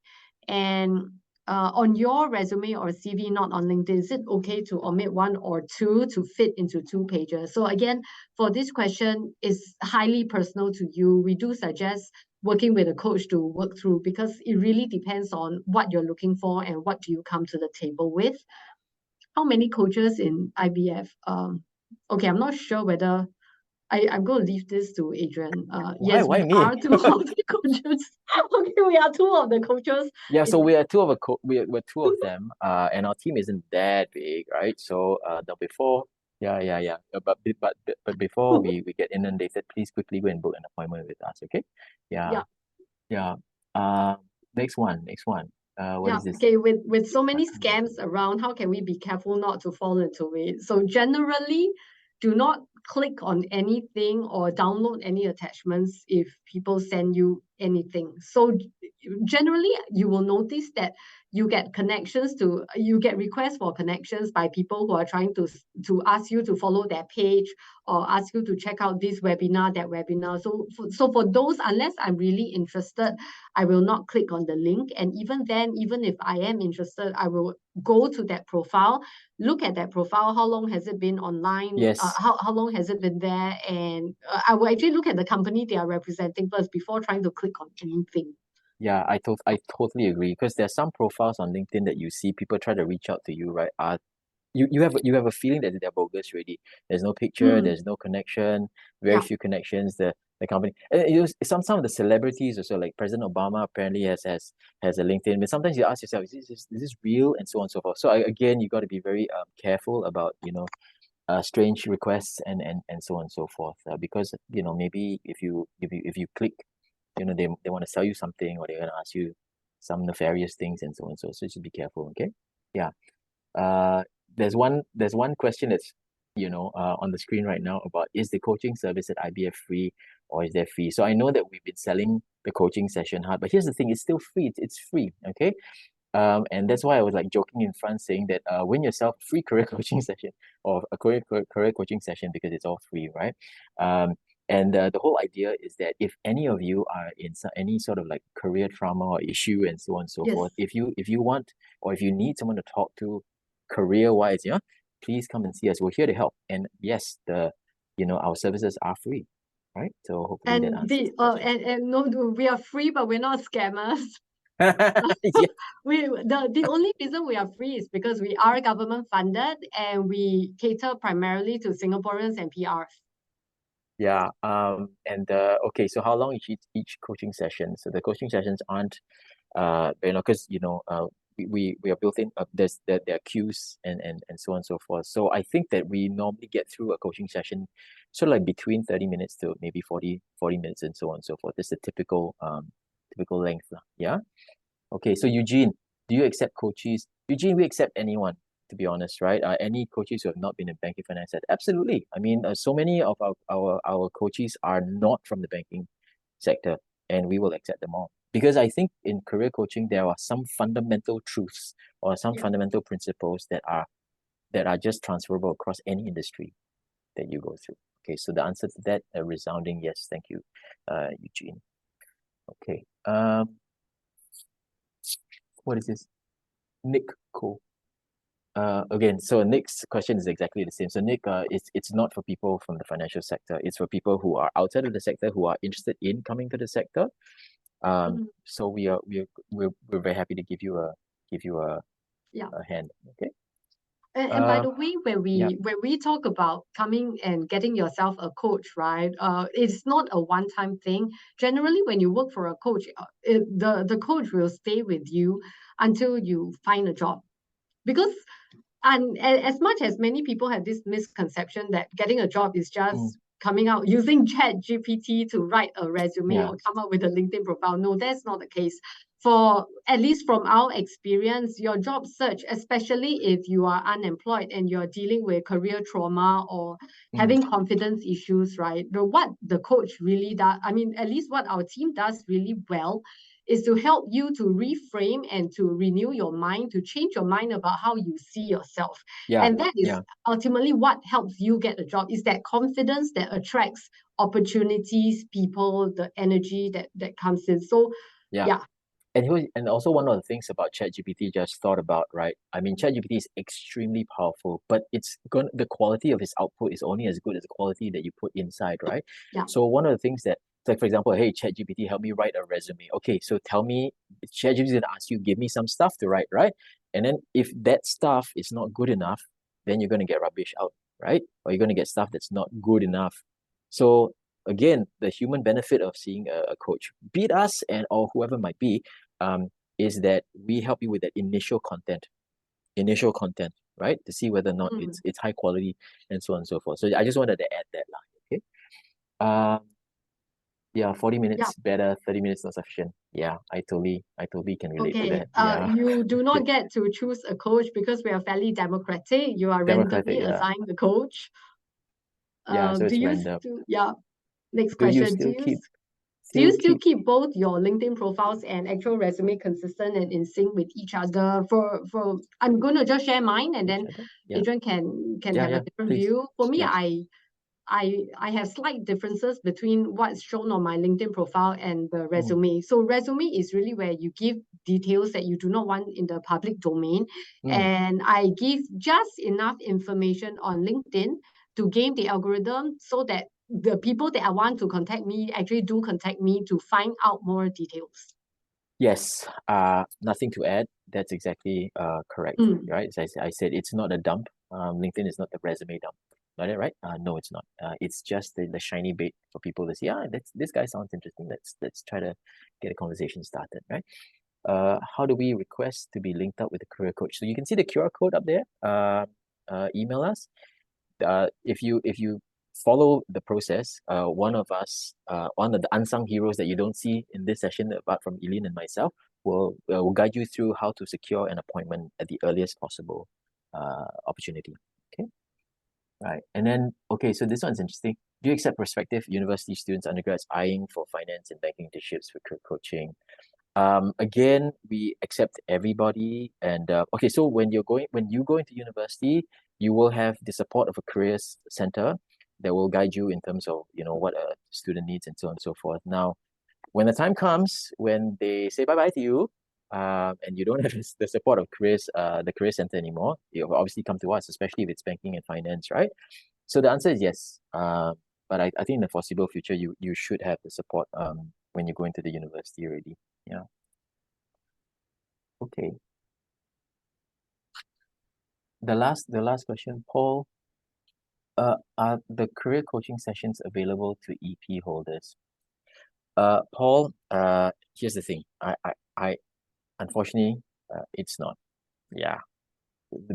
And on your resume or CV, not on LinkedIn, is it okay to omit one or two to fit into 2 pages? So again, for this question, is highly personal to you. We do suggest working with a coach to work through, because it really depends on what you're looking for and what do you come to the table with. How many coaches in IBF? Okay, I'm not sure whether I'm going to leave this to Adrian. Yes, why we me? are 2 of the coaches. Okay, we are 2 of the coaches. Yeah, so we are we're 2 of them, and our team isn't that big, right? So the before, yeah. But before we get inundated, please quickly go and book an appointment with us, okay? Yeah. Next one. What is this? Okay, with so many scams around, how can we be careful not to fall into it? So generally, do not click on anything or download any attachments if people send you anything. So generally, you will notice that you get requests for connections by people who are trying to ask you to follow their page or ask you to check out this webinar, that webinar. So for those, unless I'm really interested, I will not click on the link. And even then, even if I am interested, I will go to that profile, look at that profile, how long has it been online, Yes. how long has it been there, and I will actually look at the company they are representing first before trying to click on anything. Yeah, I totally agree, because there's some profiles on LinkedIn that you see people try to reach out to you, right? You have a feeling that they're bogus already. There's no picture, there's no connection, very few connections. The company, and some of the celebrities also, like President Obama apparently has a LinkedIn. But sometimes you ask yourself, is this real, and so on and so forth. So again, you got to be very careful about strange requests and so on and so forth, because maybe if you click, they want to sell you something, or they're going to ask you some nefarious things and so on. So just be careful, okay? Yeah. There's one question that's on the screen right now about, is the coaching service at IBF free or is there fee? So I know that we've been selling the coaching session hard, but here's the thing, it's still free. It's free, okay? And that's why I was like joking in front, saying that win yourself a free career coaching session, or a career coaching session, because it's all free, right? And the whole idea is that if any of you are in any sort of like career trauma or issue and so on and so forth, if you want, or if you need someone to talk to career-wise, please come and see us. We're here to help. And yes, our services are free, right? So hopefully that answers the question. And no, we are free, but we're not scammers. Yeah. The only reason we are free is because we are government funded and we cater primarily to Singaporeans and PRs. Yeah. And okay, so how long is each coaching session? So the coaching sessions aren't because we are built in, there are queues and so on and so forth. So I think that we normally get through a coaching session sort of like between 30 minutes to maybe 40 minutes and so on and so forth. This is a typical length. Yeah. Okay, so Eugene, do you accept coaches? Eugene, we accept anyone, to be honest, right? Any coaches who have not been in banking finance sector? Absolutely. I mean, so many of our coaches are not from the banking sector, and we will accept them all. Because I think in career coaching, there are some fundamental truths or some fundamental principles that are just transferable across any industry that you go through. Okay, so the answer to that, a resounding yes. Thank you, Eugene. Okay. What is this? Nick Cole. Again, so Nick's question is exactly the same. So Nick, it's not for people from the financial sector. It's for people who are outside of the sector, who are interested in coming to the sector. So we're very happy to give you a hand. Okay. And by the way, yeah. when we talk about coming and getting yourself a coach, right? It's not a one-time thing. Generally, when you work for a coach, the coach will stay with you until you find a job. Because and as much as many people have this misconception that getting a job is just coming out using chat GPT to write a resume or come up with a LinkedIn profile. No, that's not the case. For at least from our experience, your job search, especially if you are unemployed and you're dealing with career trauma or having confidence issues, right? What the coach really does, I mean, at least what our team does really well is to help you to reframe and to renew your mind, to change your mind about how you see yourself. And that is ultimately what helps you get a job, is that confidence that attracts opportunities, people, the energy that comes in. So yeah. And also one of the things about ChatGPT just thought about, right? I mean, ChatGPT is extremely powerful, but the quality of its output is only as good as the quality that you put inside, right? Yeah. So one of the things that, like for example, hey, ChatGPT, help me write a resume. Okay, so tell me, ChatGPT is gonna ask you, give me some stuff to write, right? And then if that stuff is not good enough, then you're gonna get rubbish out, right? Or you're gonna get stuff that's not good enough. So again, the human benefit of seeing a coach, be it us and or whoever might be, is that we help you with that initial content, right? To see whether or not it's high quality and so on and so forth. So I just wanted to add that line, okay? Yeah, 40 minutes better, 30 minutes not sufficient. Yeah, I totally can relate to that. Yeah. You do not get to choose a coach because we are fairly democratic. You are randomly assigned the coach. Yeah, so it's do you random. Next Do you question. still keep Do you still keep both your LinkedIn profiles and actual resume consistent and in sync with each other? For I'm gonna just share mine, and then Adrian can have a different view. For me, I have slight differences between what's shown on my LinkedIn profile and the resume. So resume is really where you give details that you do not want in the public domain. And I give just enough information on LinkedIn to game the algorithm so that the people that I want to contact me actually do contact me to find out more details. Yes, nothing to add. That's exactly correct, right? As I said, it's not a dump. LinkedIn is not the resume dump. Not it, right? No, it's not. It's just the shiny bait for people to see. This guy sounds interesting. Let's try to get a conversation started, right? How do we request to be linked up with a career coach? So you can see the QR code up there. Email us. If you follow the process, one of the unsung heroes that you don't see in this session, apart from Eileen and myself, will guide you through how to secure an appointment at the earliest possible opportunity. Okay, right. And then, okay, so this one's interesting. Do you accept prospective university students, undergrads eyeing for finance and banking internships for career coaching? Again, we accept everybody. And okay, so when you go into university, you will have the support of a careers center that will guide you in terms of what a student needs and so on and so forth. Now, when the time comes when they say bye bye to you, and you don't have the support of the career center anymore, you obviously come to us, especially if it's banking and finance, right? So the answer is yes. But I think in the foreseeable future, you should have the support when you go into the university already. Yeah. Okay. The last question, Paul. Are the career coaching sessions available to EP holders? Paul, here's the thing. I unfortunately, it's not. Yeah.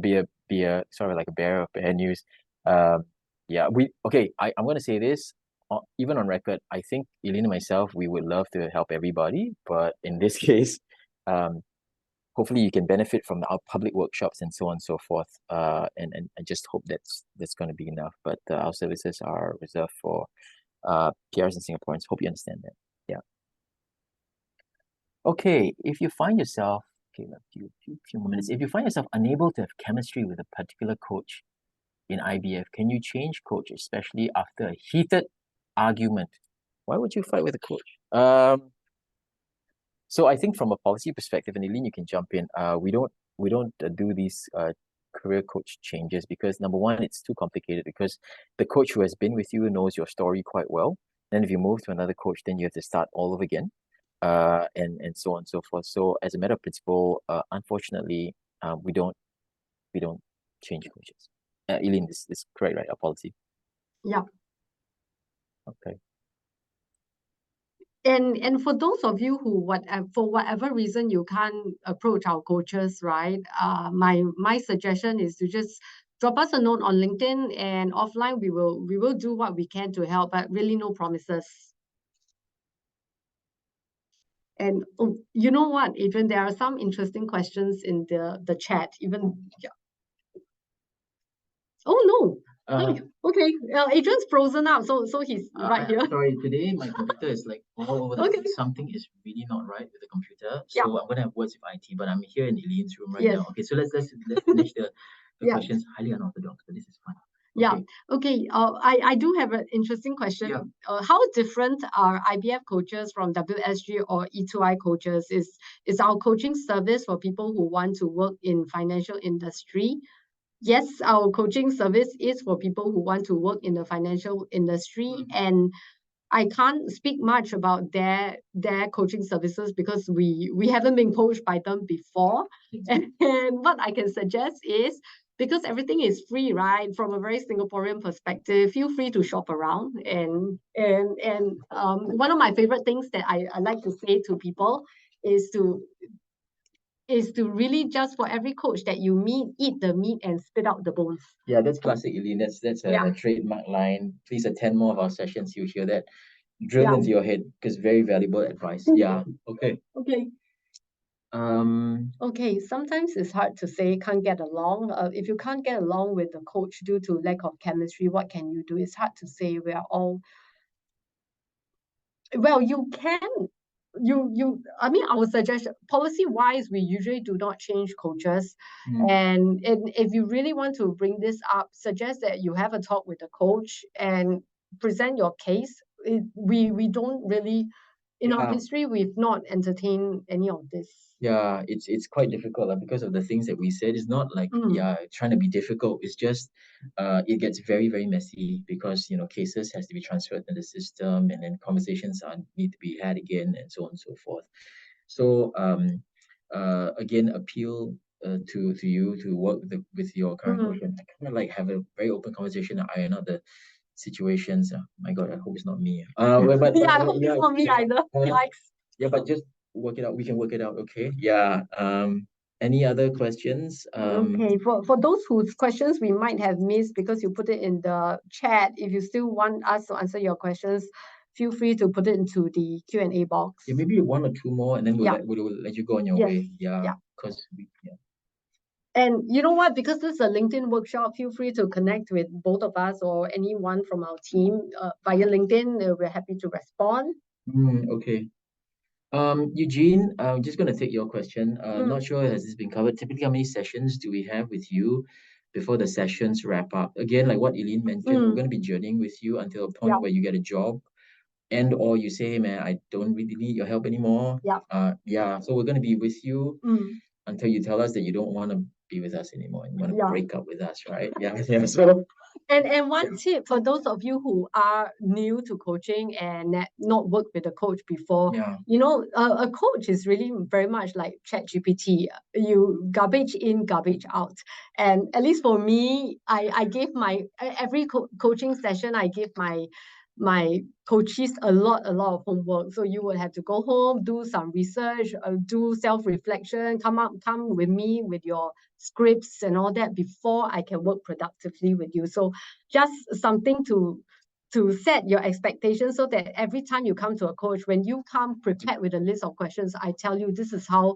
Be a sort of like a bearer of bad news. Yeah, I'm gonna say this, even on record. I think Eileen and myself, we would love to help everybody, but in this case, hopefully you can benefit from our public workshops and so on and so forth. And I just hope that's going to be enough. But our services are reserved for PRs and Singaporeans. Hope you understand that. Yeah. Okay, if you find yourself, okay, a few more minutes. If you find yourself unable to have chemistry with a particular coach in IBF, can you change coach, especially after a heated argument? Why would you fight with a coach? So I think from a policy perspective, and Eileen, you can jump in. We don't do these career coach changes because number one, it's too complicated because the coach who has been with you knows your story quite well. Then if you move to another coach, then you have to start all over again, and so on and so forth. So as a matter of principle, unfortunately, we don't change coaches. Eileen, this is correct, right? Our policy. Yeah. Okay. And for those of you who for whatever reason you can't approach our coaches, right? My suggestion is to just drop us a note on LinkedIn, and offline we will do what we can to help, but really no promises. And oh, you know what, Adrian, there are some interesting questions in the chat. Even yeah. Oh no. Okay, Adrian's frozen up, so he's right here. Sorry, today my computer is like all over the place. Something is really not right with the computer. So I'm gonna have words with IT, but I'm here in Eileen's room right now. Okay, so let's finish the questions. Highly unorthodox, but this is fun. Yeah. Okay. I do have an interesting question. How different are IBF coaches from WSG or E2I coaches? Is our coaching service for people who want to work in financial industry? Yes, our coaching service is for people who want to work in the financial industry, and I can't speak much about their coaching services because we haven't been coached by them before. And what I can suggest is, because everything is free, right? From a very Singaporean perspective, feel free to shop around. And one of my favorite things that I like to say to people is to really, just for every coach that you meet, eat the meat and spit out the bones. Yeah, that's classic, Eileen. That's a trademark line. Please attend more of our sessions. You'll hear that drilled into your head, because very valuable advice. Yeah. Okay. Okay. Okay, sometimes it's hard to say can't get along. If you can't get along with the coach due to lack of chemistry, what can you do? It's hard to say. We are all, well, you can, I mean, our suggestion, policy wise, we usually do not change coaches. And if you really want to bring this up, suggest that you have a talk with the coach and present your case. We don't really, in our history, we've not entertained any of this. Yeah, it's quite difficult because of the things that we said. It's not like trying to be difficult. It's just it gets very, very messy because cases has to be transferred to the system, and then conversations need to be had again, and so on and so forth. So again, appeal to you to work with your current coach and kind of like have a very open conversation and iron out the situations. My God, I hope it's not me. I hope it's not me either. Yeah, but just work it out. We can work it out. Okay. Yeah. Any other questions? Okay. For those whose questions we might have missed because you put it in the chat, if you still want us to answer your questions, feel free to put it into the Q&A box. Yeah, maybe one or two more, and then we'll let you go on your way. Yeah. Because And you know what? Because this is a LinkedIn workshop, feel free to connect with both of us or anyone from our team via LinkedIn. We're happy to respond. Okay. Eugene, I'm just going to take your question. Not sure has this been covered. Typically, how many sessions do we have with you before the sessions wrap up? Again, like what Eileen mentioned, we're going to be journeying with you until a point where you get a job, and or you say, hey, man, I don't really need your help anymore. So we're going to be with you until you tell us that you don't want to be with us anymore and you want to break up with us, right? So and one tip for those of you who are new to coaching and not worked with a coach before, a coach is really very much like ChatGPT. You garbage in, garbage out. And at least for me, I gave every coaching session, I give my coaches a lot of homework. So you would have to go home, do some research, do self-reflection, come with me with your scripts and all that before I can work productively with you. So just something to set your expectations so that every time you come to a coach, when you come prepared with a list of questions, I tell you this is how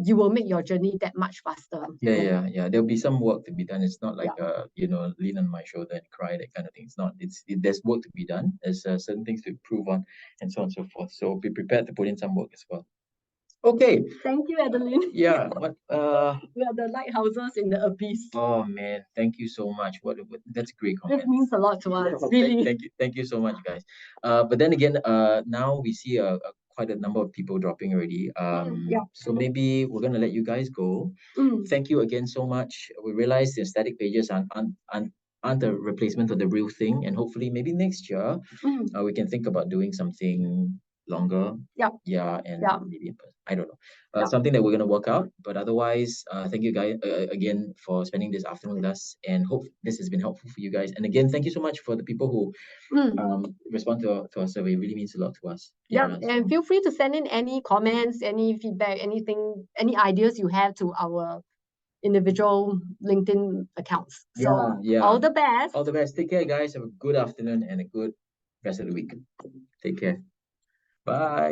you will make your journey that much faster. Yeah. There'll be some work to be done. It's not like lean on my shoulder and cry, that kind of thing. It's not. There's work to be done. There's certain things to improve on, and so on and so forth. So be prepared to put in some work as well. Okay. Thank you, Adeline. Yeah, but we are the lighthouses in the abyss. Oh man, thank you so much. What that's a great comment. This means a lot to us. Really. Thank you so much, guys. But then again, now we see quite a number of people dropping already. So maybe we're gonna let you guys go. Thank you again so much. We realize the static pages aren't a replacement of the real thing, and hopefully maybe next year we can think about doing something longer. Yeah. Yeah, and Yeah. maybe in person. I don't know. Something that we're gonna work out. But otherwise, thank you guys again for spending this afternoon with us, and hope this has been helpful for you guys. And again, thank you so much for the people who respond to our survey. It really means a lot to us. Yeah, and feel free to send in any comments, any feedback, anything, any ideas you have to our individual LinkedIn accounts. So all the best. All the best. Take care, guys. Have a good afternoon and a good rest of the week. Take care. Bye.